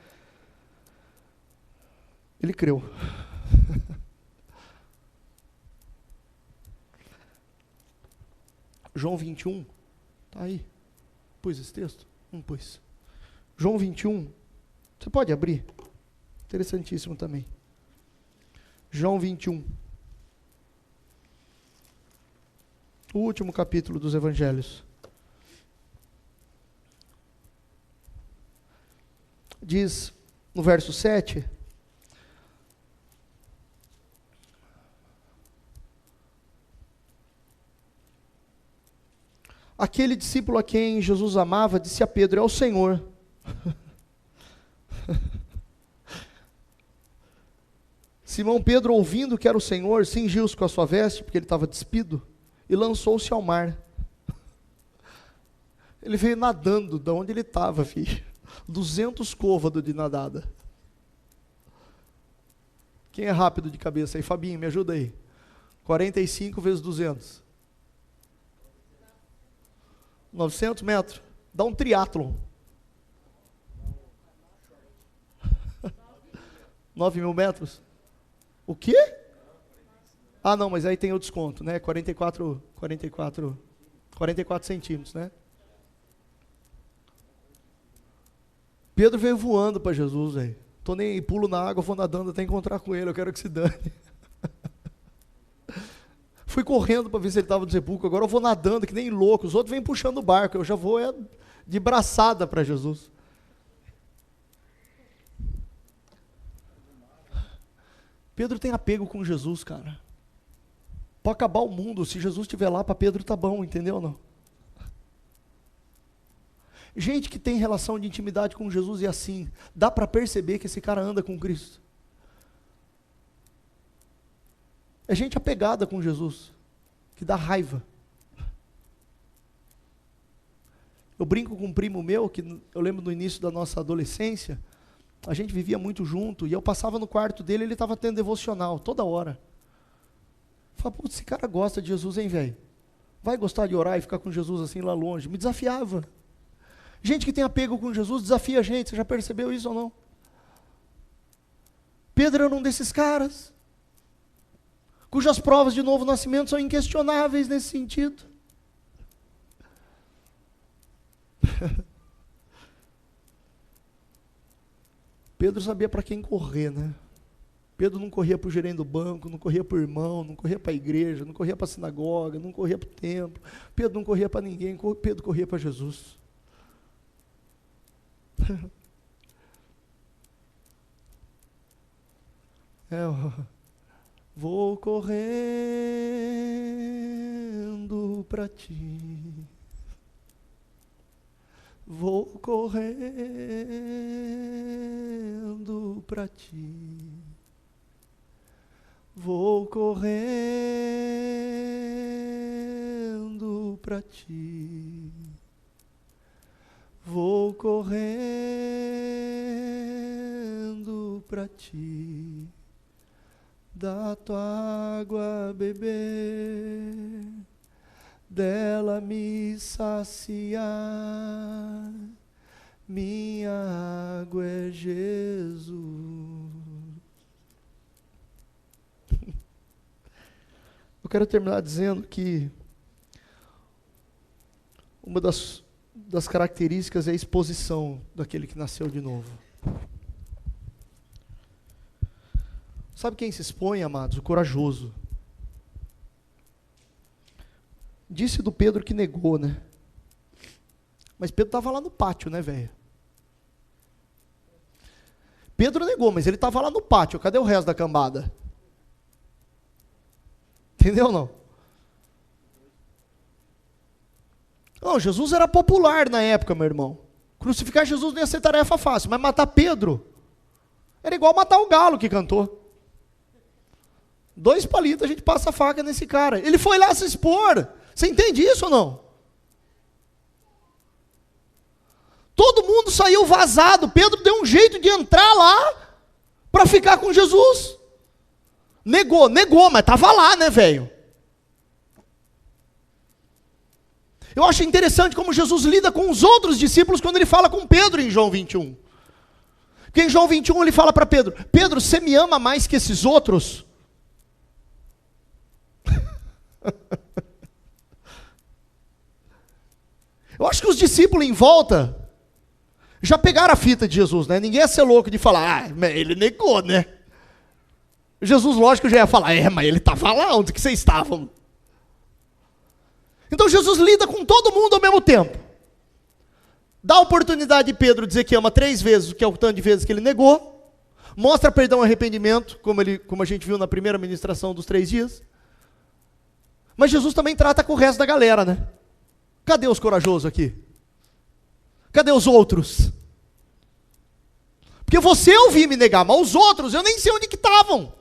ele creu. João 21, está aí, pus esse texto? Não pus. João 21, você pode abrir? Interessantíssimo também. João 21. O último capítulo dos Evangelhos. Diz no verso 7. Aquele discípulo a quem Jesus amava disse a Pedro, é o Senhor. Simão Pedro, ouvindo que era o Senhor, cingiu-se com a sua veste, porque ele estava despido, e lançou-se ao mar. Ele veio nadando de onde ele estava, filho. 200 côvados de nadada. Quem é rápido de cabeça aí? Fabinho, me ajuda aí. 45 vezes 200. 900 metros. Dá um triatlon. 9.000 metros? O quê? Ah, não, mas aí tem o desconto, né? 44 centímetros, né? Pedro veio voando para Jesus, velho. Tô nem aí, pulo na água, vou nadando até encontrar com ele, eu quero que se dane. Fui correndo para ver se ele estava no sepulcro, agora eu vou nadando que nem louco, os outros vêm puxando o barco, eu já vou de braçada para Jesus. Pedro tem apego com Jesus, cara. Pode acabar o mundo, se Jesus estiver lá, para Pedro tá bom, entendeu ou não? Gente que tem relação de intimidade com Jesus e assim, dá para perceber que esse cara anda com Cristo. É gente apegada com Jesus, que dá raiva. Eu brinco com um primo meu, que eu lembro no início da nossa adolescência, a gente vivia muito junto, e eu passava no quarto dele, ele estava tendo devocional, toda hora. Eu falava, putz, esse cara gosta de Jesus, hein, velho? Vai gostar de orar e ficar com Jesus assim lá longe? Me desafiava. Gente que tem apego com Jesus desafia a gente, você já percebeu isso ou não? Pedro era um desses caras, cujas provas de novo nascimento são inquestionáveis nesse sentido. Pedro sabia para quem correr, né? Pedro não corria para o gerente do banco, não corria para o irmão, não corria para a igreja, não corria para a sinagoga, não corria para o templo. Pedro não corria para ninguém, Pedro corria para Jesus. Vou correndo para ti, vou correndo para ti, vou correndo para ti. Vou correndo para ti, da tua água beber, dela me saciar, minha água é Jesus. Eu quero terminar dizendo que uma das características é a exposição daquele que nasceu de novo. Sabe quem se expõe, amados? O corajoso. Disse do Pedro que negou, né? Mas Pedro estava lá no pátio, né, velho? Pedro negou, mas ele estava lá no pátio. Cadê o resto da cambada? Entendeu ou não? Não, Jesus era popular na época, meu irmão. Crucificar Jesus não ia ser tarefa fácil, mas matar Pedro era igual matar o galo que cantou. 2 palitos, a gente passa a faca nesse cara. Ele foi lá se expor. Você entende isso ou não? Todo mundo saiu vazado. Pedro deu um jeito de entrar lá para ficar com Jesus. Negou, mas estava lá, né, velho? Eu acho interessante como Jesus lida com os outros discípulos quando ele fala com Pedro em João 21. Porque em João 21 ele fala para Pedro, Pedro, você me ama mais que esses outros? Eu acho que os discípulos em volta já pegaram a fita de Jesus, né? Ninguém ia ser louco de falar, mas ele negou, né? Jesus, lógico, já ia falar, mas ele estava lá, onde que vocês estavam? Então Jesus lida com todo mundo ao mesmo tempo. Dá a oportunidade de Pedro dizer que ama 3 vezes, que é o tanto de vezes que ele negou. Mostra perdão e arrependimento, como a gente viu na primeira ministração dos 3 dias. Mas Jesus também trata com o resto da galera, né? Cadê os corajosos aqui? Cadê os outros? Porque você eu vi me negar, mas os outros eu nem sei onde que estavam.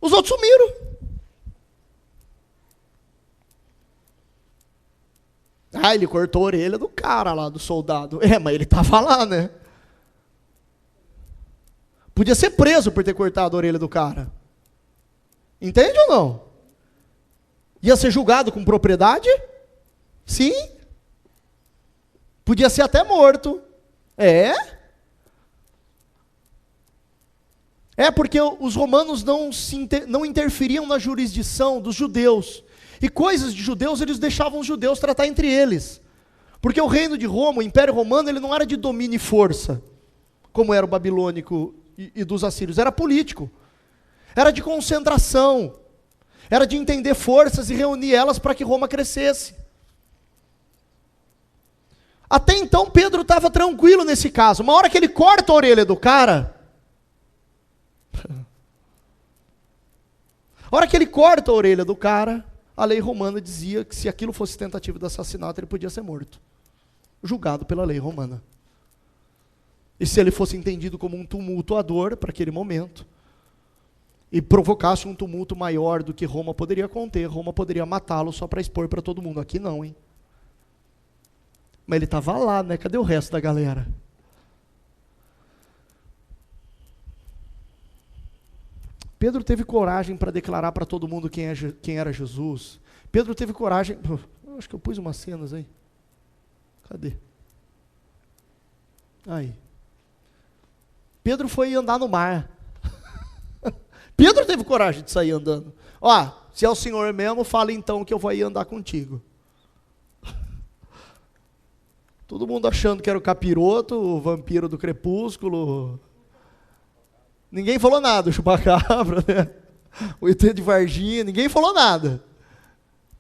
Os outros sumiram. Ah, ele cortou a orelha do cara lá, do soldado. Mas ele estava lá, né? Podia ser preso por ter cortado a orelha do cara. Entende ou não? Ia ser julgado com propriedade? Sim. Podia ser até morto. Porque os romanos não interferiam na jurisdição dos judeus. E coisas de judeus, eles deixavam os judeus tratar entre eles. Porque o reino de Roma, o Império Romano, ele não era de domínio e força, como era o babilônico e dos assírios. Era político. Era de concentração. Era de entender forças e reunir elas para que Roma crescesse. Até então, Pedro estava tranquilo nesse caso. Uma hora que ele corta a orelha do cara... A hora que ele corta a orelha do cara, a lei romana dizia que se aquilo fosse tentativa de assassinato, ele podia ser morto. Julgado pela lei romana. E se ele fosse entendido como um tumultuador para aquele momento, e provocasse um tumulto maior do que Roma poderia conter, Roma poderia matá-lo só para expor para todo mundo. Aqui não, hein? Mas ele estava lá, né? Cadê o resto da galera? Pedro teve coragem para declarar para todo mundo quem era Jesus. Pedro teve coragem... Acho que eu pus umas cenas aí. Cadê? Aí. Pedro foi andar no mar. Pedro teve coragem de sair andando. Se é o Senhor mesmo, fala então que eu vou ir andar contigo. Todo mundo achando que era o capiroto, o vampiro do crepúsculo. Ninguém falou nada, o chupacabra, né? O ET de Varginha, ninguém falou nada.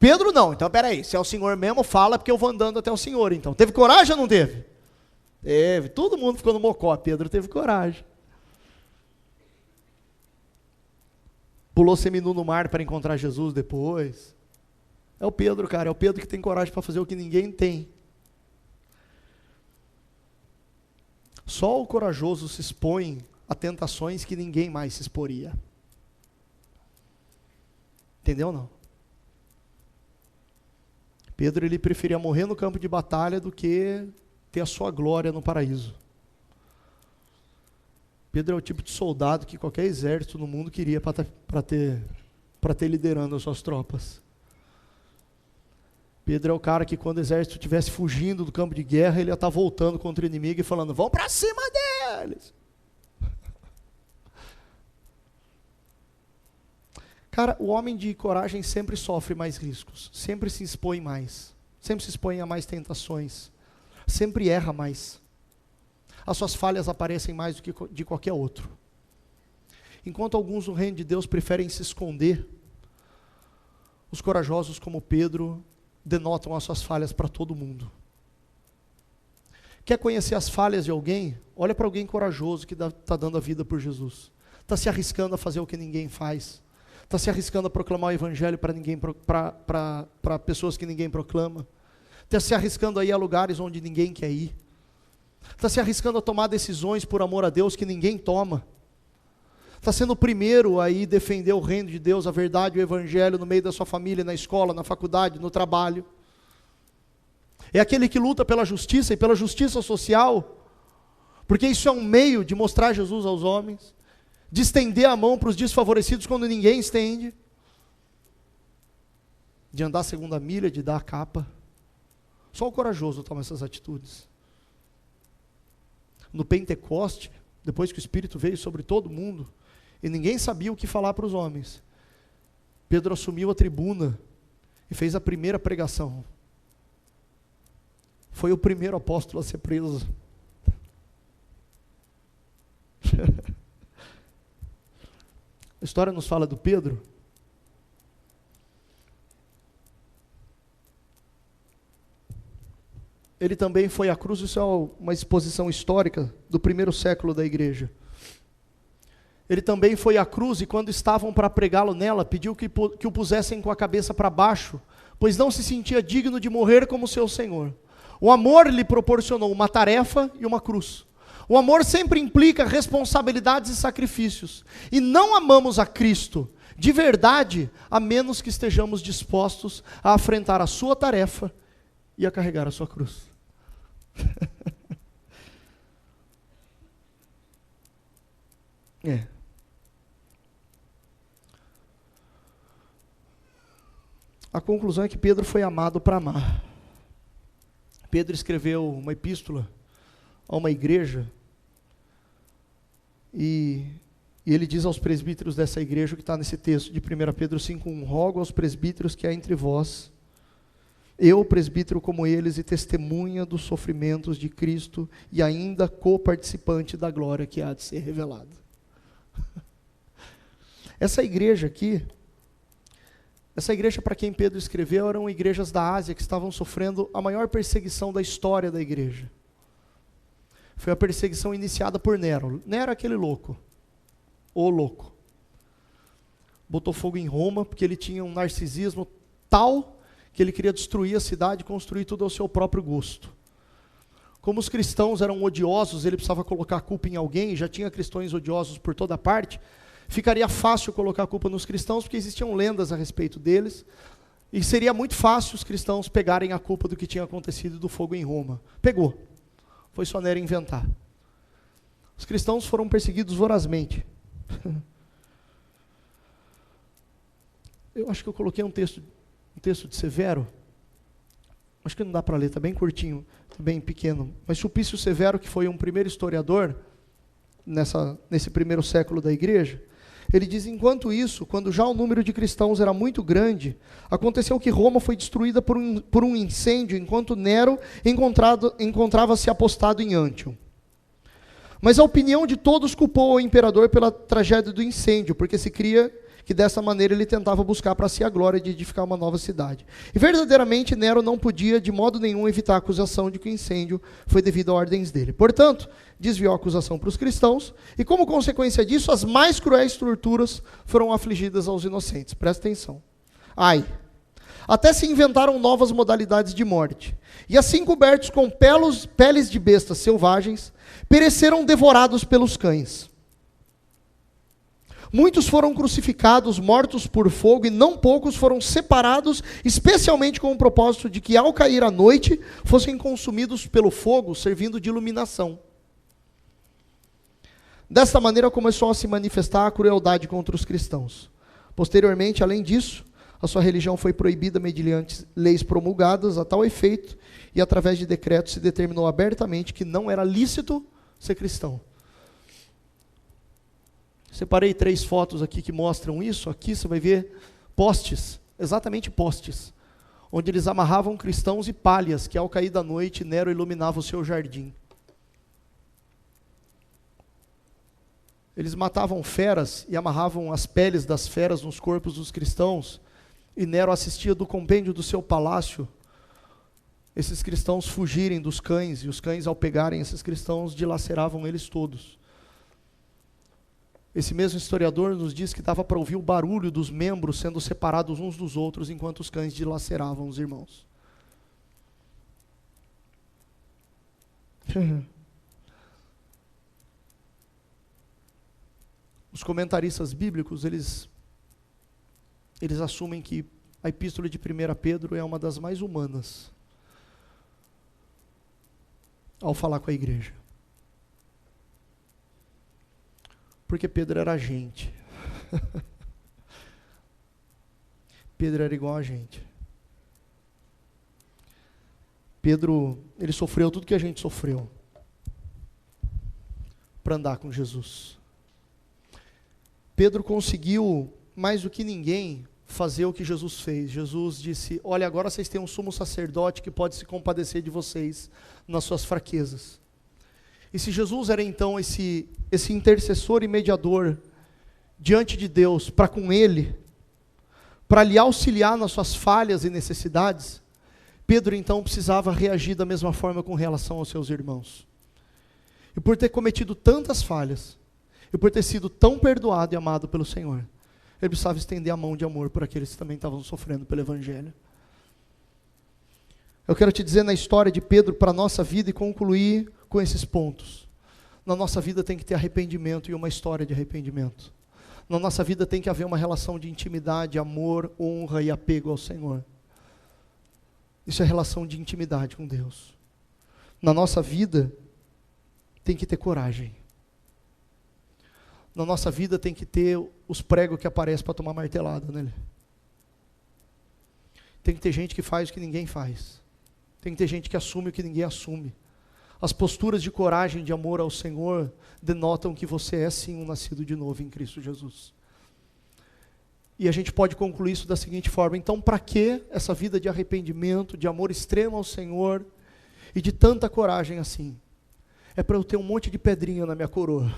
Pedro não, então peraí, se é o Senhor mesmo, fala porque eu vou andando até o Senhor, então. Teve coragem ou não teve? Teve, todo mundo ficou no mocó, Pedro teve coragem. Pulou seminu no mar para encontrar Jesus depois. É o Pedro, cara, é o Pedro que tem coragem para fazer o que ninguém tem. Só o corajoso se expõe a tentações que ninguém mais se exporia. Entendeu ou não? Pedro, ele preferia morrer no campo de batalha do que ter a sua glória no paraíso. Pedro é o tipo de soldado que qualquer exército no mundo queria para ter liderando as suas tropas. Pedro é o cara que quando o exército estivesse fugindo do campo de guerra, ele ia estar voltando contra o inimigo e falando, vão para cima deles. Cara, o homem de coragem sempre sofre mais riscos, sempre se expõe mais, sempre se expõe a mais tentações, sempre erra mais. As suas falhas aparecem mais do que de qualquer outro. Enquanto alguns no reino de Deus preferem se esconder, os corajosos como Pedro denotam as suas falhas para todo mundo. Quer conhecer as falhas de alguém? Olha para alguém corajoso que está dando a vida por Jesus. Está se arriscando a fazer o que ninguém faz. Está se arriscando a proclamar o evangelho para pessoas que ninguém proclama. Está se arriscando a ir a lugares onde ninguém quer ir. Está se arriscando a tomar decisões por amor a Deus que ninguém toma. Está sendo o primeiro a ir defender o reino de Deus, a verdade, o evangelho no meio da sua família, na escola, na faculdade, no trabalho. É aquele que luta pela justiça e pela justiça social, porque isso é um meio de mostrar Jesus aos homens, de estender a mão para os desfavorecidos quando ninguém estende, de andar a segunda milha, de dar a capa. Só o corajoso toma essas atitudes. No Pentecoste, depois que o Espírito veio sobre todo mundo, e ninguém sabia o que falar para os homens, Pedro assumiu a tribuna e fez a primeira pregação. Foi o primeiro apóstolo a ser preso. A história nos fala do Pedro. Ele também foi à cruz, isso é uma exposição histórica do primeiro século da igreja. Ele também foi à cruz e quando estavam para pregá-lo nela, pediu que o pusessem com a cabeça para baixo, pois não se sentia digno de morrer como seu Senhor. O amor lhe proporcionou uma tarefa e uma cruz. O amor sempre implica responsabilidades e sacrifícios. E não amamos a Cristo de verdade, a menos que estejamos dispostos a afrontar a sua tarefa ia carregar a sua cruz. A conclusão é que Pedro foi amado para amar. Pedro escreveu uma epístola a uma igreja e ele diz aos presbíteros dessa igreja, o que está nesse texto de 1 Pedro 5:1: rogo aos presbíteros que há entre vós, eu, presbítero como eles, e testemunha dos sofrimentos de Cristo, e ainda coparticipante da glória que há de ser revelada. Essa igreja aqui, essa igreja para quem Pedro escreveu, eram igrejas da Ásia que estavam sofrendo a maior perseguição da história da igreja. Foi a perseguição iniciada por Nero. Nero é aquele louco, o louco. Botou fogo em Roma, porque ele tinha um narcisismo tal que ele queria destruir a cidade e construir tudo ao seu próprio gosto. Como os cristãos eram odiosos, ele precisava colocar a culpa em alguém, já tinha cristãos odiosos por toda parte, ficaria fácil colocar a culpa nos cristãos, porque existiam lendas a respeito deles, e seria muito fácil os cristãos pegarem a culpa do que tinha acontecido do fogo em Roma. Pegou. Foi só Nero inventar. Os cristãos foram perseguidos vorazmente. Eu acho que eu coloquei um texto de Severo, acho que não dá para ler, está bem curtinho, está bem pequeno, mas Sulpício Severo, que foi um primeiro historiador, nesse primeiro século da igreja, ele diz: enquanto isso, quando já o número de cristãos era muito grande, aconteceu que Roma foi destruída por um incêndio, enquanto Nero encontrava-se apostado em Antium. Mas a opinião de todos culpou o imperador pela tragédia do incêndio, porque se cria que dessa maneira ele tentava buscar para si a glória de edificar uma nova cidade. E verdadeiramente Nero não podia de modo nenhum evitar a acusação de que o incêndio foi devido a ordens dele. Portanto, desviou a acusação para os cristãos, e como consequência disso, as mais cruéis torturas foram afligidas aos inocentes. Presta atenção. Ai! Até se inventaram novas modalidades de morte. E assim cobertos com peles de bestas selvagens, pereceram devorados pelos cães. Muitos foram crucificados, mortos por fogo, e não poucos foram separados, especialmente com o propósito de que, ao cair a noite, fossem consumidos pelo fogo, servindo de iluminação. Desta maneira começou a se manifestar a crueldade contra os cristãos. Posteriormente, além disso, a sua religião foi proibida mediante leis promulgadas a tal efeito, e através de decretos se determinou abertamente que não era lícito ser cristão. Separei 3 fotos aqui que mostram isso. Aqui você vai ver postes, exatamente postes, onde eles amarravam cristãos e palhas, que ao cair da noite, Nero iluminava o seu jardim. Eles matavam feras e amarravam as peles das feras nos corpos dos cristãos, e Nero assistia do compêndio do seu palácio esses cristãos fugirem dos cães, e os cães, ao pegarem esses cristãos, dilaceravam eles todos. Esse mesmo historiador nos diz que dava para ouvir o barulho dos membros sendo separados uns dos outros, enquanto os cães dilaceravam os irmãos. Os comentaristas bíblicos, eles assumem que a epístola de 1 Pedro é uma das mais humanas ao falar com a igreja. Porque Pedro era a gente. Pedro era igual a gente. Pedro, ele sofreu tudo que a gente sofreu para andar com Jesus. Pedro conseguiu, mais do que ninguém, fazer o que Jesus fez. Jesus disse: olha, agora vocês têm um sumo sacerdote que pode se compadecer de vocês nas suas fraquezas. E se Jesus era então esse intercessor e mediador diante de Deus para com ele, para lhe auxiliar nas suas falhas e necessidades, Pedro então precisava reagir da mesma forma com relação aos seus irmãos. E por ter cometido tantas falhas, e por ter sido tão perdoado e amado pelo Senhor, ele precisava estender a mão de amor por aqueles que também estavam sofrendo pelo Evangelho. Eu quero te dizer na história de Pedro para a nossa vida e concluir com esses pontos. Na nossa vida tem que ter arrependimento e uma história de arrependimento. Na nossa vida tem que haver uma relação de intimidade, amor, honra e apego ao Senhor. Isso é relação de intimidade com Deus. Na nossa vida, tem que ter coragem. Na nossa vida tem que ter os pregos que aparecem para tomar martelada nele. Tem que ter gente que faz o que ninguém faz. Tem que ter gente que assume o que ninguém assume. As posturas de coragem, de amor ao Senhor, denotam que você é sim um nascido de novo em Cristo Jesus. E a gente pode concluir isso da seguinte forma: então para que essa vida de arrependimento, de amor extremo ao Senhor e de tanta coragem assim? É para eu ter um monte de pedrinha na minha coroa.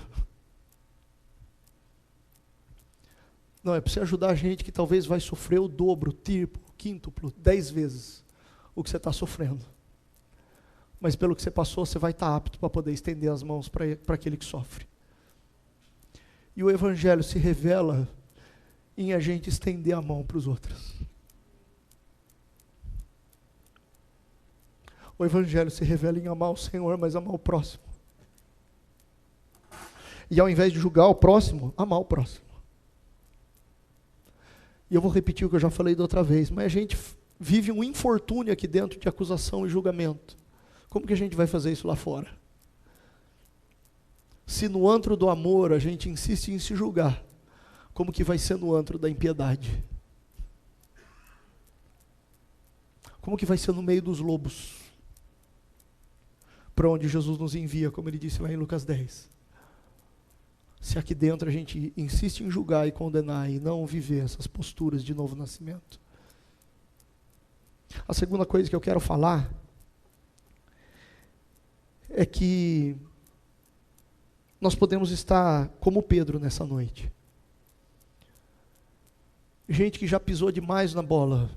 Não, é para você ajudar a gente que talvez vai sofrer o dobro, o triplo, o quíntuplo, 10 vezes o que você está sofrendo. Mas pelo que você passou, você vai estar apto para poder estender as mãos para aquele que sofre. E o Evangelho se revela em a gente estender a mão para os outros. O Evangelho se revela em amar o Senhor, mas amar o próximo. E ao invés de julgar o próximo, amar o próximo. E eu vou repetir o que eu já falei da outra vez, mas a gente vive um infortúnio aqui dentro de acusação e julgamento. Como que a gente vai fazer isso lá fora? Se no antro do amor a gente insiste em se julgar, como que vai ser no antro da impiedade? Como que vai ser no meio dos lobos? Para onde Jesus nos envia, como ele disse lá em Lucas 10. Se aqui dentro a gente insiste em julgar e condenar e não viver essas posturas de novo nascimento. A segunda coisa que eu quero falar é que nós podemos estar como Pedro nessa noite. Gente que já pisou demais na bola,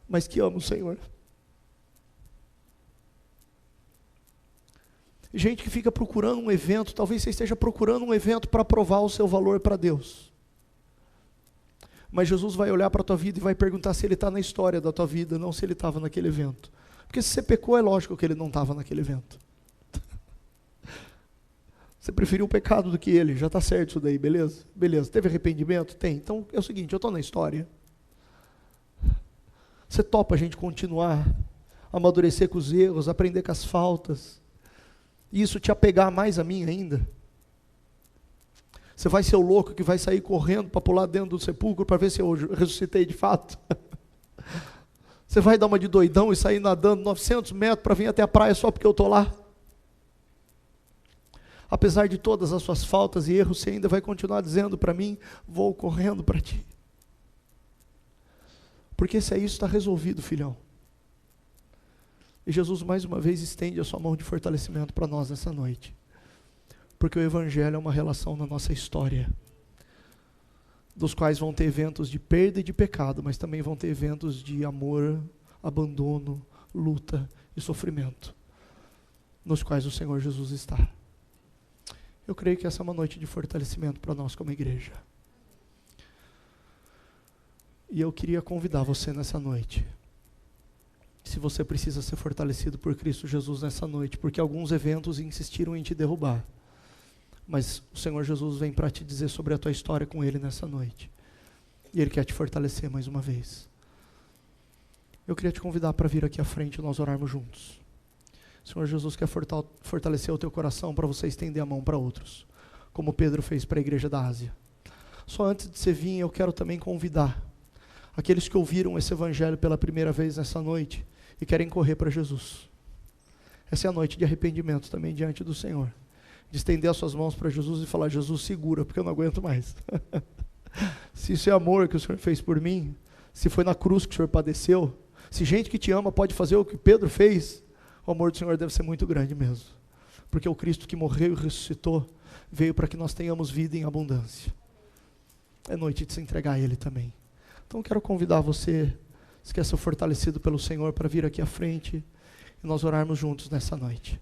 mas que ama o Senhor. Gente que fica procurando um evento, talvez você esteja procurando um evento para provar o seu valor para Deus. Mas Jesus vai olhar para a tua vida e vai perguntar se ele está na história da tua vida, não se ele estava naquele evento. Porque se você pecou, é lógico que ele não estava naquele evento. Você preferiu o pecado do que ele, já está certo isso daí, beleza? Beleza, teve arrependimento? Tem. Então é o seguinte, eu estou na história. Você topa a gente continuar, amadurecer com os erros, aprender com as faltas, e isso te apegar mais a mim ainda? Você vai ser o louco que vai sair correndo para pular dentro do sepulcro para ver se eu ressuscitei de fato? Você vai dar uma de doidão e sair nadando 900 metros para vir até a praia só porque eu estou lá? Apesar de todas as suas faltas e erros, você ainda vai continuar dizendo para mim, vou correndo para ti. Porque se é isso, está resolvido, filhão. E Jesus mais uma vez estende a sua mão de fortalecimento para nós nessa noite. Porque o Evangelho é uma relação na nossa história, dos quais vão ter eventos de perda e de pecado, mas também vão ter eventos de amor, abandono, luta e sofrimento, nos quais o Senhor Jesus está. Eu creio que essa é uma noite de fortalecimento para nós como igreja. E eu queria convidar você nessa noite, se você precisa ser fortalecido por Cristo Jesus nessa noite, porque alguns eventos insistiram em te derrubar, mas o Senhor Jesus vem para te dizer sobre a tua história com Ele nessa noite, e Ele quer te fortalecer mais uma vez. Eu queria te convidar para vir aqui à frente e nós orarmos juntos. O Senhor Jesus quer fortalecer o teu coração para você estender a mão para outros, como Pedro fez para a igreja da Ásia. Só antes de você vir, eu quero também convidar aqueles que ouviram esse Evangelho pela primeira vez nessa noite e querem correr para Jesus. Essa é a noite de arrependimento também diante do Senhor, de estender as suas mãos para Jesus e falar, Jesus, segura, porque eu não aguento mais. Se isso é amor que o Senhor fez por mim, se foi na cruz que o Senhor padeceu, se gente que te ama pode fazer o que Pedro fez, o amor do Senhor deve ser muito grande mesmo, porque o Cristo que morreu e ressuscitou, veio para que nós tenhamos vida em abundância. É noite de se entregar a Ele também. Então eu quero convidar você, se quer ser fortalecido pelo Senhor, para vir aqui à frente e nós orarmos juntos nessa noite.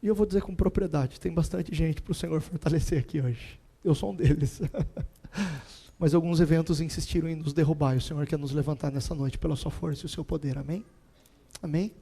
E eu vou dizer com propriedade, tem bastante gente para o Senhor fortalecer aqui hoje. Eu sou um deles. Mas alguns eventos insistiram em nos derrubar, e o Senhor quer nos levantar nessa noite pela sua força e o seu poder, amém? Amém?